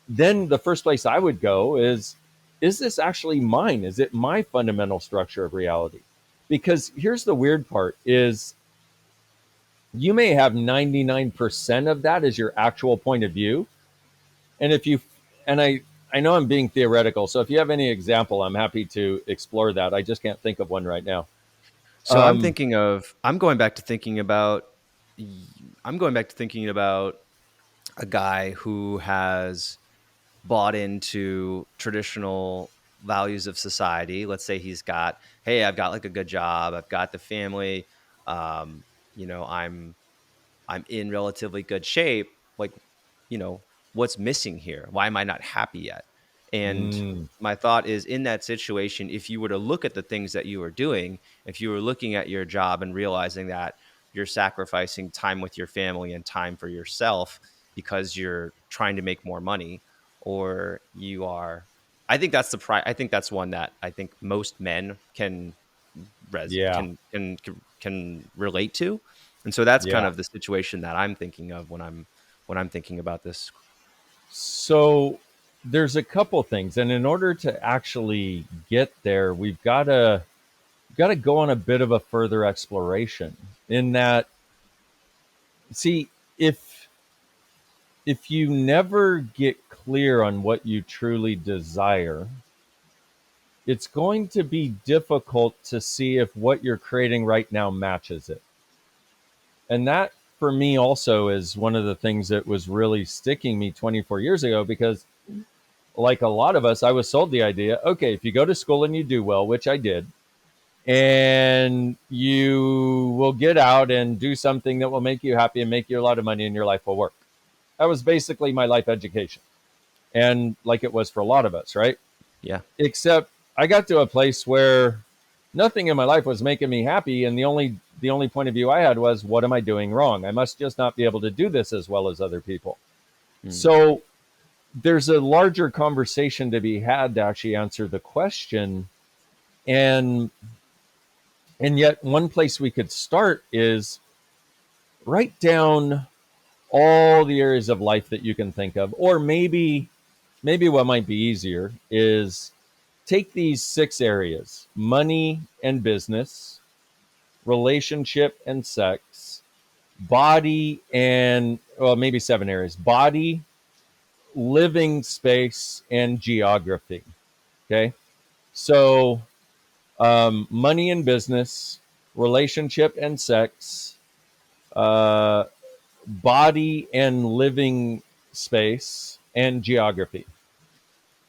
then the first place I would go is this actually mine? Is it my fundamental structure of reality? Because here's the weird part is, you may have 99% of that as your actual point of view. And if you, and I know I'm being theoretical, so if you have any example, I'm happy to explore that. I just can't think of one right now. So Um, I'm going back to thinking about, I'm going back to thinking about a guy who has bought into traditional values of society. Let's say he's got, hey, I've got like a good job, I've got the family, um, you know, I'm in relatively good shape. Like, what's missing here? Why am I not happy yet? And mm, my thought is, in that situation, if you were to look at the things that you were doing, if you were looking at your job and realizing that you're sacrificing time with your family and time for yourself because you're trying to make more money, or you are, I think that's I think that's one that I think most men can yeah, can relate to. And so that's kind yeah. of the situation that I'm thinking of when I'm thinking about this. So there's a couple things, and in order to actually get there, we've got to go on a bit of a further exploration. In that, see, if you never get clear on what you truly desire, it's going to be difficult to see if what you're creating right now matches it. And that, for me, also is one of the things that was really sticking me 24 years ago, because like a lot of us, I was sold the idea, okay, if you go to school and you do well, which I did, and you will get out and do something that will make you happy and make you a lot of money, and your life will work. That was basically my life education. And like it was for a lot of us, right? Yeah. Except I got to a place where nothing in my life was making me happy, and the only point of view I had was, what am I doing wrong? I must just not be able to do this as well as other people. Mm. So there's a larger conversation to be had to actually answer the question. And And yet, one place we could start is write down all the areas of life that you can think of. Or maybe what might be easier is take these 6 areas: money and business, relationship and sex, body and, well, maybe 7 areas: body, living space, and geography. Okay. So, money and business, relationship and sex, uh, body and living space, and geography.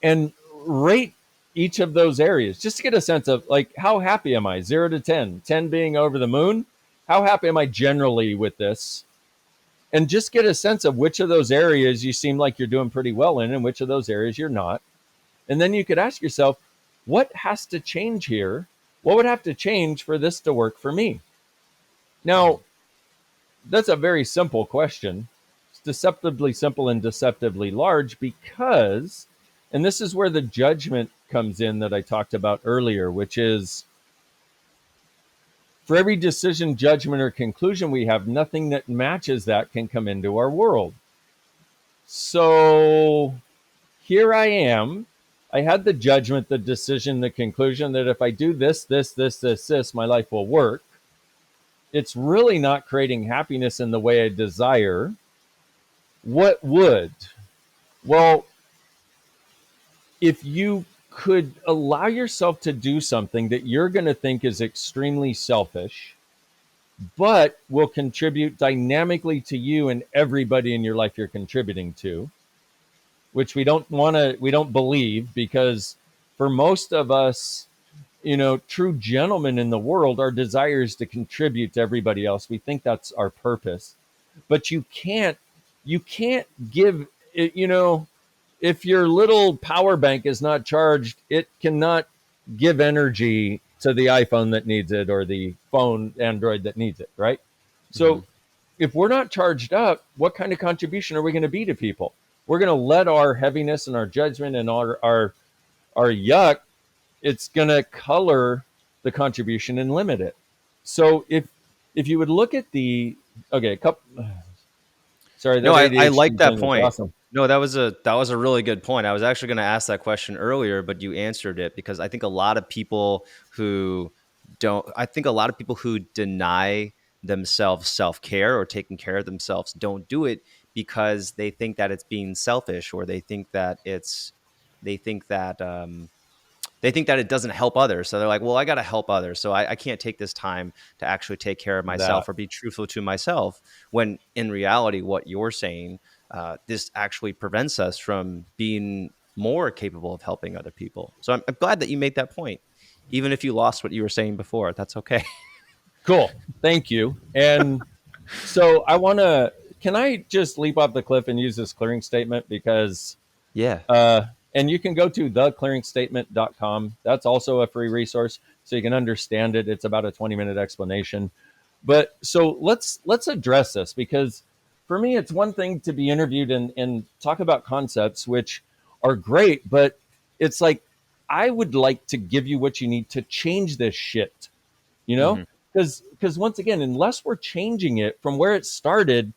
And rate each of those areas just to get a sense of, like, how happy am I? 0 to 10, 10 being over the moon. How happy am I generally with this? And just get a sense of which of those areas you seem like you're doing pretty well in and which of those areas you're not. And then you could ask yourself, what has to change here? What would have to change for this to work for me? Now, that's a very simple question. It's deceptively simple and deceptively large because, and this is where the judgment comes in that I talked about earlier, which is, for every decision, judgment, or conclusion we have, nothing that matches that can come into our world. So here I am. I had the judgment, the decision, the conclusion that if I do this, my life will work. It's really not creating happiness in the way I desire. What would? Well, if you could allow yourself to do something that you're going to think is extremely selfish, but will contribute dynamically to you and everybody in your life you're contributing to, which we don't believe, because for most of us, true gentlemen in the world, our desire is to contribute to everybody else. We think that's our purpose, but you can't give it, if your little power bank is not charged, it cannot give energy to the iPhone that needs it or the phone Android that needs it, right? Mm-hmm. So if we're not charged up, what kind of contribution are we going to be to people? We're going to let our heaviness and our judgment and our yuck, it's going to color the contribution and limit it. So if you would look at the, okay, sorry, No, that I like ADHD that thing was point. awesome. No, that was a really good point. I was actually going to ask that question earlier, but you answered it, because I think a lot of people who deny themselves self-care or taking care of themselves don't do it because they think that it's being selfish, or they think that they think that it doesn't help others. So they're like, well, I got to help others. So I can't take this time to actually take care of myself That or be truthful to myself. When in reality, what you're saying, this actually prevents us from being more capable of helping other people. So I'm glad that you made that point. Even if you lost what you were saying before, that's okay. cool. Thank you. And so can I just leap off the cliff and use this clearing statement? Because, Yeah. and you can go to theclearingstatement.com. That's also a free resource so you can understand it. It's about a 20-minute explanation. But so let's address this, because for me, it's one thing to be interviewed and talk about concepts, which are great, but it's like, I would like to give you what you need to change this shit, you know? Hmm. Because once again, unless we're changing it from where it started,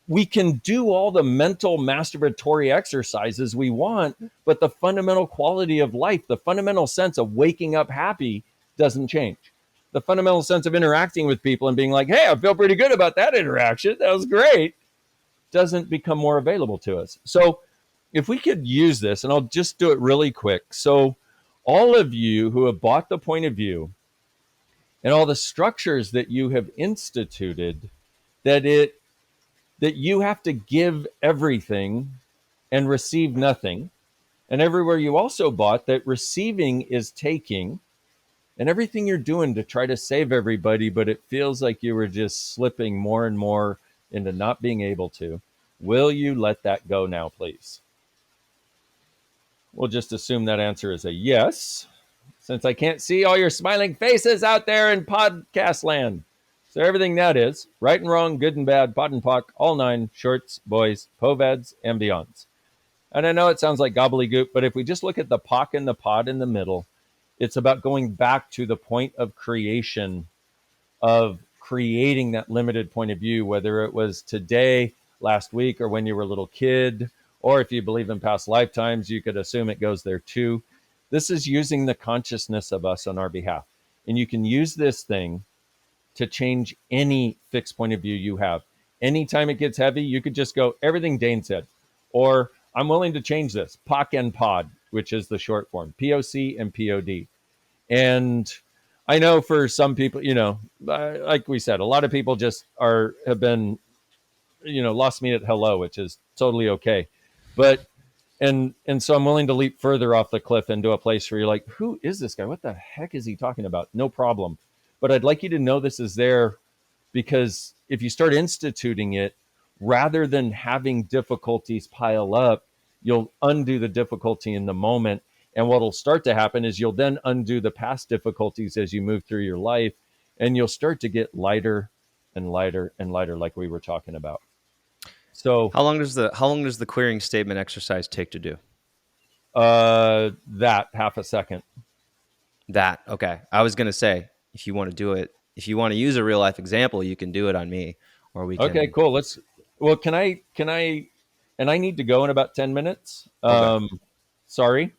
we can do all the mental masturbatory exercises we want, but the fundamental quality of life, the fundamental sense of waking up happy, doesn't change. The fundamental sense of interacting with people and being like, hey, I feel pretty good about that interaction, that was great, doesn't become more available to us. So if we could use this, and I'll just do it really quick. So all of you who have bought the point of view and all the structures that you have instituted, that you have to give everything and receive nothing. And everywhere you also bought that receiving is taking, and everything you're doing to try to save everybody, but it feels like you were just slipping more and more into not being able to. Will you let that go now, please? We'll just assume that answer is a yes, since I can't see all your smiling faces out there in podcast land. So everything that is, right and wrong, good and bad, pot and pock, all nine, shorts, boys, poveds, and beyonds. And I know it sounds like gobbledygook, but if we just look at the pock and the pod in the middle, it's about going back to the point of creation of creating that limited point of view, whether it was today, last week, or when you were a little kid, or if you believe in past lifetimes, you could assume it goes there too. This is using the consciousness of us on our behalf. And you can use this thing to change any fixed point of view you have. Anytime it gets heavy, you could just go, everything Dain said. Or I'm willing to change this, POC and POD, which is the short form, POC and POD. And I know for some people, like we said, a lot of people just have been, lost me at hello, which is totally okay. But and so I'm willing to leap further off the cliff into a place where you're like, who is this guy? What the heck is he talking about? No problem. But I'd like you to know this is there, because if you start instituting it, rather than having difficulties pile up, you'll undo the difficulty in the moment. And what'll start to happen is you'll then undo the past difficulties as you move through your life, and you'll start to get lighter and lighter and lighter, like we were talking about. So How long does the querying statement exercise take to do? that half a second. That okay. I was gonna say, if you want to do it, if you want to use a real life example, you can do it on me, or we Okay, can. cool. Well, can I, and I need to go in about 10 minutes. Okay, Sorry.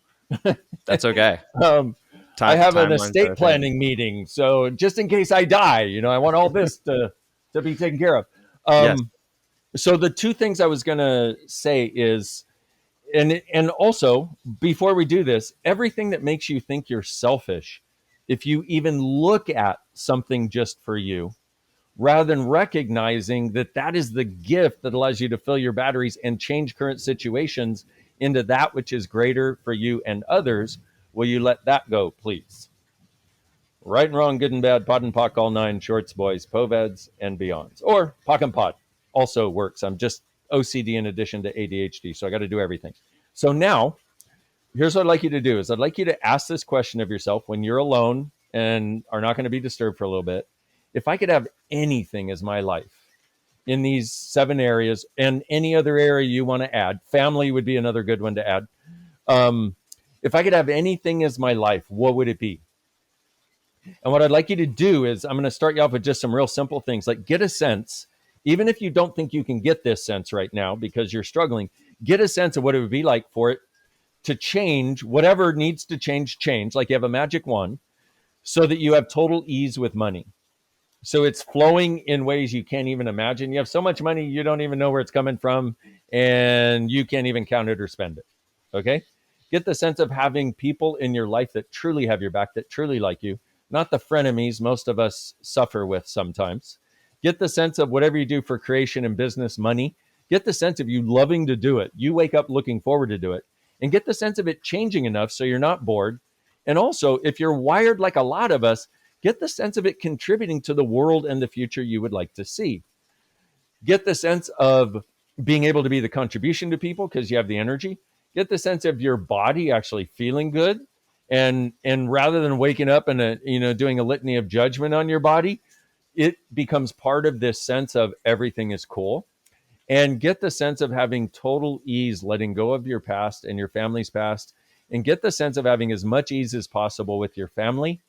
that's okay. Um, I have an Timelines are estate a thing. planning meeting. So just in case I die, I want all this to be taken care of. Yes. So the two things I was going to say is, and also before we do this, everything that makes you think you're selfish, if you even look at something just for you, rather than recognizing that that is the gift that allows you to fill your batteries and change current situations into that which is greater for you and others, will you let that go, please? Right and wrong, good and bad, pod and pock, all nine, shorts, boys, poveds, and beyonds. Or pock and pod also works. I'm just OCD in addition to ADHD, so I got to do everything. So now, here's what I'd like you to do is I'd like you to ask this question of yourself when you're alone and are not going to be disturbed for a little bit. If I could have anything as my life in these 7 areas, and any other area you want to add, family would be another good one to add. Um, if I could have anything as my life, what would it be? And what I'd like you to do is I'm going to start you off with just some real simple things, like get a sense, even if you don't think you can get this sense right now because you're struggling, get a sense of what it would be like for it to change whatever needs to change, like you have a magic wand, so that you have total ease with money. So it's flowing in ways you can't even imagine. You have so much money, you don't even know where it's coming from, and you can't even count it or spend it. Okay? Get the sense of having people in your life that truly have your back, that truly like you, not the frenemies most of us suffer with sometimes. Get the sense of whatever you do for creation and business, money. Get the sense of you loving to do it. You wake up looking forward to do it. And get the sense of it changing enough so you're not bored. And also, if you're wired like a lot of us, get the sense of it contributing to the world and the future you would like to see. Get the sense of being able to be the contribution to people because you have the energy. Get the sense of your body actually feeling good. And rather than waking up and doing a litany of judgment on your body, it becomes part of this sense of everything is cool. And get the sense of having total ease, letting go of your past and your family's past, and get the sense of having as much ease as possible with your family,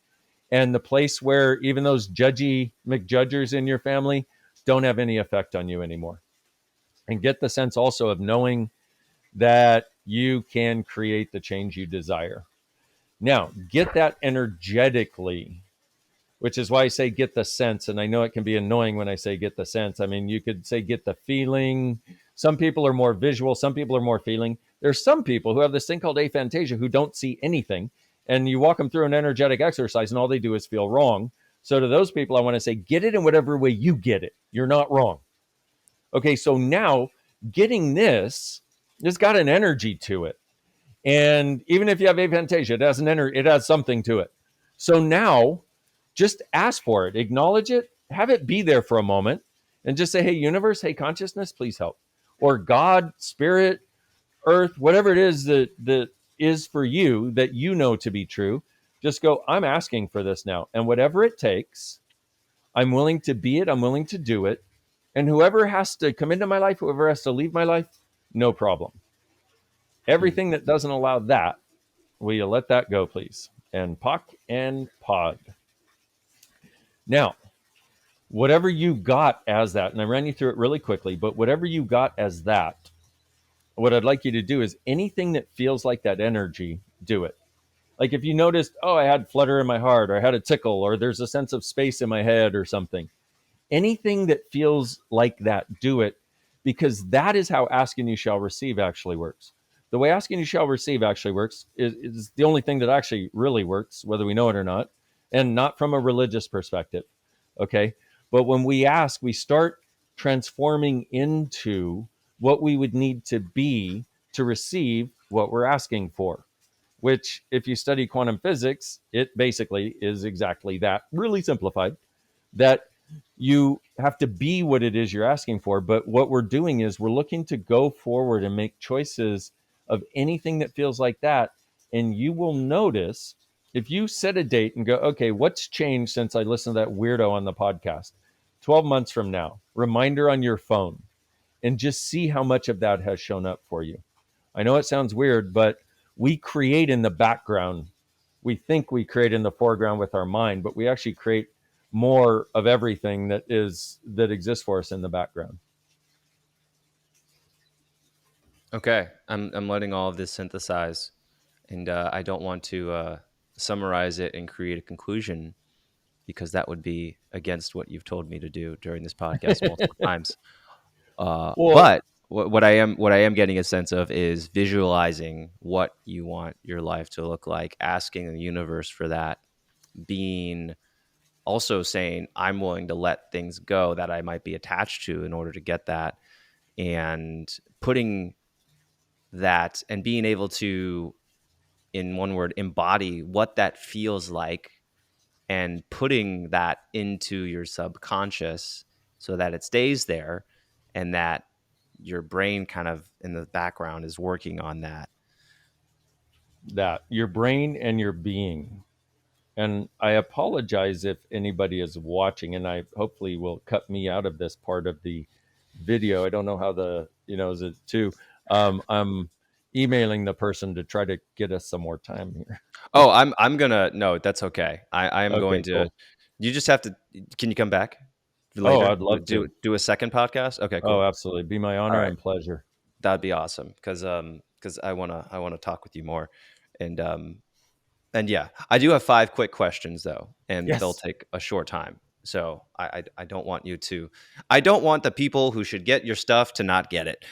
and the place where even those judgy McJudgers in your family don't have any effect on you anymore. And get the sense also of knowing that you can create the change you desire. Now, get that energetically, which is why I say get the sense. And I know it can be annoying when I say get the sense. I mean, you could say get the feeling. Some people are more visual, some people are more feeling. There's some people who have this thing called aphantasia who don't see anything. And you walk them through an energetic exercise, and all they do is feel wrong. So to those people, I want to say, get it in whatever way you get it. You're not wrong. Okay, so now getting this has got an energy to it. And even if you have aphantasia, it has something to it. So now just ask for it, acknowledge it, have it be there for a moment, and just say, hey, universe, hey, consciousness, please help. Or God, spirit, earth, whatever it is that is for you that you know to be true, just go, I'm asking for this now. And whatever it takes, I'm willing to be it, I'm willing to do it. And whoever has to come into my life, whoever has to leave my life, no problem. Hmm. Everything that doesn't allow that, will you let that go, please? And POC and POD. Now, Whatever you got as that, and I ran you through it really quickly, but whatever you got as that, what I'd like you to do is anything that feels like that energy, do it. Like if you noticed, oh, I had flutter in my heart, or I had a tickle, or there's a sense of space in my head or something, anything that feels like that, do it, because that is how ask and you shall receive actually works. The way ask and you shall receive actually works is the only thing that actually really works, whether we know it or not, and not from a religious perspective. Okay. But when we ask, we start transforming into what we would need to be to receive what we're asking for, which, if you study quantum physics, it basically is exactly that, really simplified, that you have to be what it is you're asking for. But what we're doing is we're looking to go forward and make choices of anything that feels like that. And you will notice if you set a date and go, okay, what's changed since I listened to that weirdo on the podcast? 12 months from now, reminder on your phone, and just see how much of that has shown up for you. I know it sounds weird, but we create in the background. We think we create in the foreground with our mind, but we actually create more of everything that exists for us in the background. Okay, I'm letting all of this synthesize, and I don't want to summarize it and create a conclusion because that would be against what you've told me to do during this podcast multiple times. Well, But what I am getting a sense of is visualizing what you want your life to look like, asking the universe for that, being also saying I'm willing to let things go that I might be attached to in order to get that, and putting that and being able to, in one word, embody what that feels like and putting that into your subconscious so that it stays there and that your brain kind of in the background is working on that. that your brain and your being. And I apologize if anybody is watching, and I hopefully will cut me out of this part of the video. I don't know how is it too. I'm emailing the person to try to get us some more time here. Oh, I'm gonna no, that's okay. I am going Okay, to. cool. You just have to. Can you come back Oh, later? I'd love Do to. do a second podcast. Okay, Oh, cool. absolutely. Be my All honor right, and pleasure. that'd be awesome because I wanna talk with you more, and and yeah, I do have five quick questions though, and they'll Yes. take a short time. So I don't want you to. I don't want the people who should get your stuff to not get it.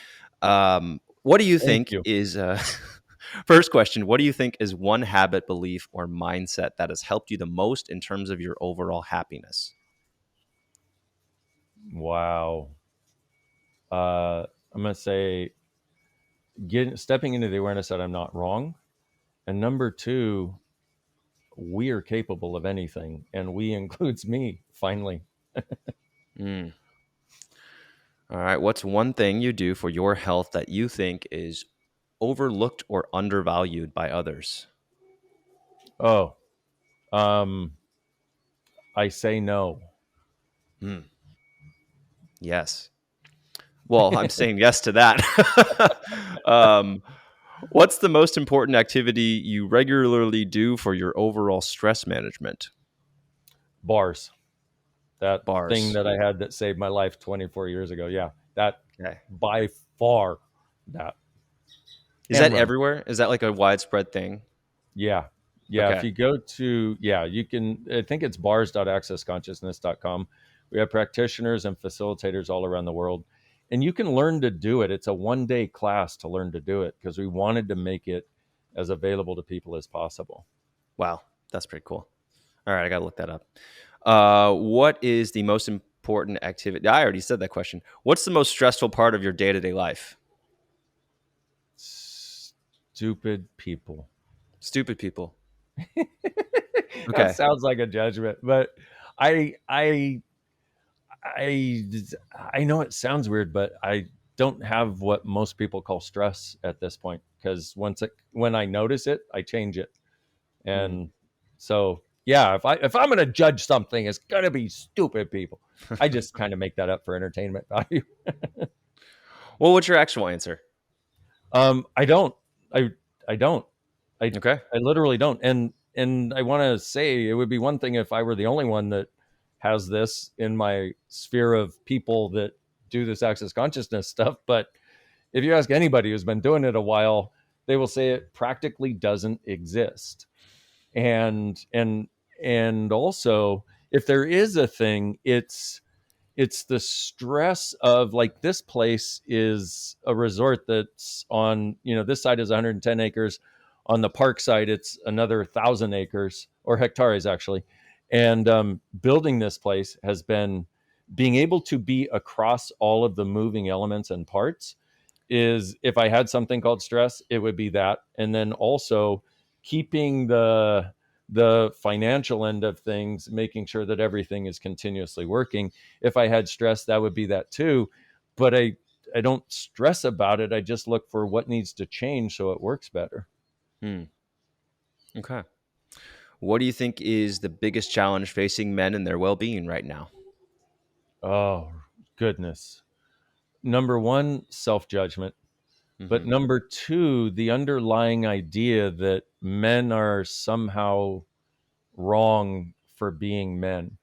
What do you Thank think you. is first question? What do you think is one habit, belief, or mindset that has helped you the most in terms of your overall happiness? Wow. I'm going to say stepping into the awareness that I'm not wrong. And number two, we are capable of anything. And we includes me, finally. Mm. All right. What's one thing you do for your health that you think is overlooked or undervalued by others? Oh, um, I say no. Mm. Yes. Well, I'm saying yes to that. um, what's the most important activity you regularly do for your overall stress management? Bars. That thing Bars. that I had that saved my life 24 years ago. Yeah. That Okay. by far that. Is And that running. everywhere? Is that like a widespread thing? Yeah. Yeah. If Okay. you go to, yeah, you can, I think it's bars.accessconsciousness.com. We have practitioners and facilitators all around the world. And you can learn to do it. It's a 1 day class to learn to do it because we wanted to make it as available to people as possible. Wow. That's pretty cool. All right. I got to look that up. What is the most important activity? I already said that question. What's the most stressful part of your day to day life? Stupid people. Stupid people. That Okay. sounds like a judgment, but I, I, I, I know it sounds weird, but I don't have what most people call stress at this point because when I notice it, I change it. Mm. And so, yeah, if I'm going to judge something, it's going to be stupid people. I just kind of make that up for entertainment value. Well, what's your actual answer? I don't. I I don't. I Okay. I literally don't. And I want to say it would be one thing if I were the only one that has this in my sphere of people that do this access consciousness stuff. But if you ask anybody who's been doing it a while, they will say it practically doesn't exist. And also, if there is a thing, it's the stress of, like, this place is a resort that's on, this side is 110 acres, on the park side it's another 1,000 acres, or hectares actually. And building this place has been, being able to be across all of the moving elements and parts, is, if I had something called stress, it would be that. And then also keeping the financial end of things, making sure that everything is continuously working. If I had stress, that would be that too. But I don't stress about it. I just look for what needs to change so it works better. Hmm. Okay. What do you think is the biggest challenge facing men and their well-being right now? Oh, goodness. Number one, self-judgment. But Mm-hmm. number two, the underlying idea that men are somehow wrong for being men.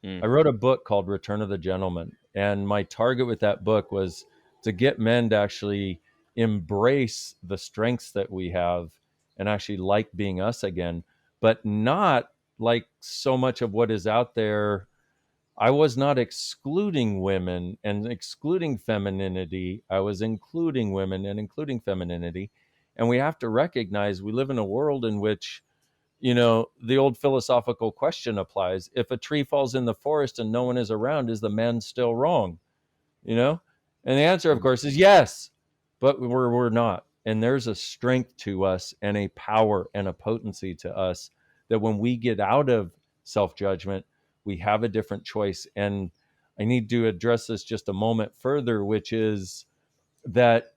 I Mm. wrote a book called Return of the Gentleman, and my target with that book was to get men to actually embrace the strengths that we have and actually like being us again, but not like so much of what is out there. I was not excluding women and excluding femininity. I was including women and including femininity. And we have to recognize we live in a world in which, the old philosophical question applies. If a tree falls in the forest and no one is around, is the man still wrong? You know? And the answer, of course, is yes, but we're not. And there's a strength to us and a power and a potency to us that when we get out of self judgment, we have a different choice. And I need to address this just a moment further, which is that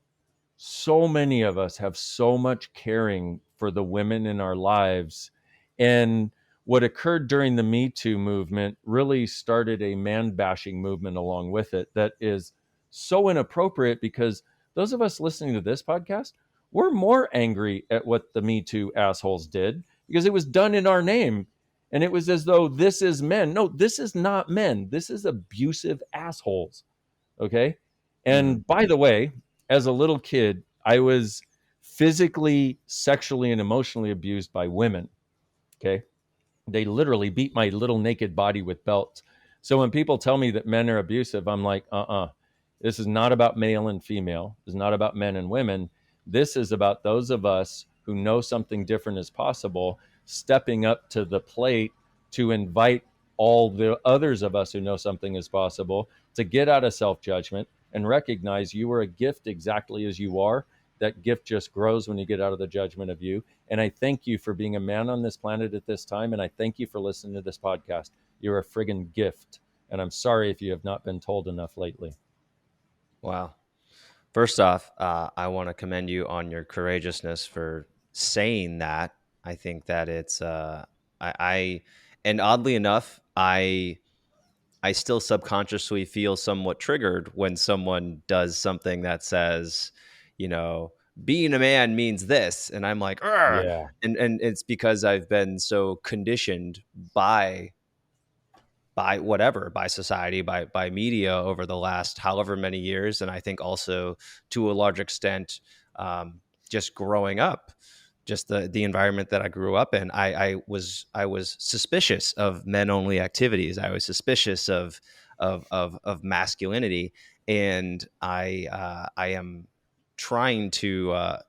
so many of us have so much caring for the women in our lives. And what occurred during the Me Too movement really started a man bashing movement along with it that is so inappropriate, because those of us listening to this podcast, we're more angry at what the Me Too assholes did because it was done in our name. And it was as though this is men. No, this is not men. This is abusive assholes. Okay. Mm-hmm. And by the way, as a little kid, I was physically, sexually, and emotionally abused by women. Okay. They literally beat my little naked body with belts. So when people tell me that men are abusive, I'm like, this is not about male and female. This is not about men and women. This is about those of us who know something different is possible, stepping up to the plate to invite all the others of us who know something is possible to get out of self judgment and recognize you are a gift exactly as you are. That gift just grows when you get out of the judgment of you. And I thank you for being a man on this planet at this time. And I thank you for listening to this podcast. You're a friggin' gift. And I'm sorry if you have not been told enough lately. Wow. First off, I want to commend you on your courageousness for saying that. I think that it's I and oddly enough, I still subconsciously feel somewhat triggered when someone does something that says, you know, being a man means this, and I'm like, "Arr!" Yeah. And it's because I've been so conditioned by whatever, by society, by media over the last however many years, and I think also to a large extent, just growing up, just the environment that I grew up in. I was suspicious of men only activities. I was suspicious of masculinity, and I am trying to I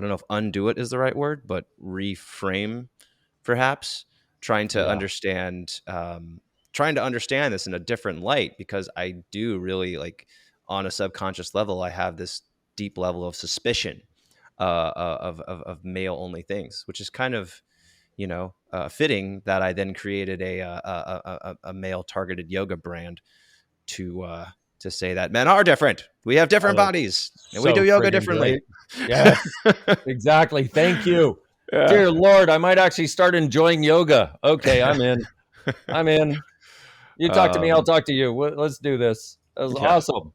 don't know if undo it is the right word, but reframe, perhaps, trying to Yeah. understand trying to understand this in a different light, because I do really, like, on a subconscious level, I have this deep level of suspicion of male only things, which is kind of, fitting that I then created a male targeted yoga brand to say that men are different. We have different Oh, that's bodies and we so do yoga friggin' differently. great. Yes, exactly. Thank you. Yeah. Dear Lord, I might actually start enjoying yoga. Okay, I'm in. I'm in. You talk to me, I'll um, talk to you. Let's do this. That was yeah. awesome.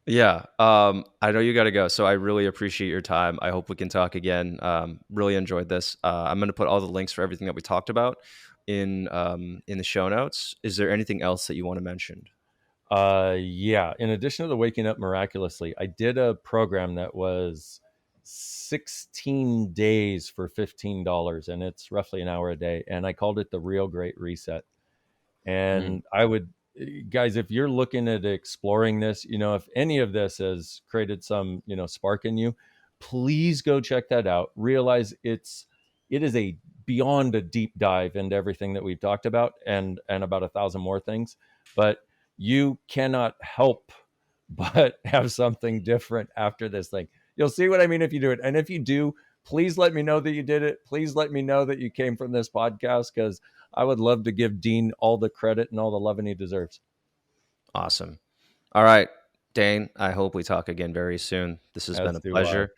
Yeah. I know you got to go. So I really appreciate your time. I hope we can talk again. Really enjoyed this. I'm going to put all the links for everything that we talked about in the show notes. Is there anything else that you want to mention? Yeah. In addition to the waking up miraculously, I did a program that was 16 days for $15, and it's roughly an hour a day. And I called it the Real Great Reset. Mm. And I would, guys, if you're looking at exploring this, if any of this has created some, spark in you, please go check that out. Realize it is a beyond a deep dive into everything that we've talked about, and about 1,000 more things. But you cannot help but have something different after this thing. You'll see what I mean if you do it. And if you do, please let me know that you did it. Please let me know that you came from this podcast, because I would love to give Dean all the credit and all the loving he deserves. Awesome. All right, Dane, I hope we talk again very soon. This has been As a do I. pleasure.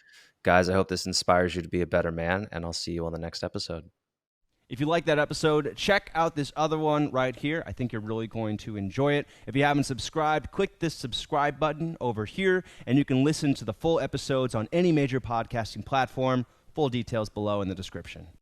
Guys, I hope this inspires you to be a better man, and I'll see you on the next episode. If you like that episode, check out this other one right here. I think you're really going to enjoy it. If you haven't subscribed, click this subscribe button over here, and you can listen to the full episodes on any major podcasting platform. Full details below in the description.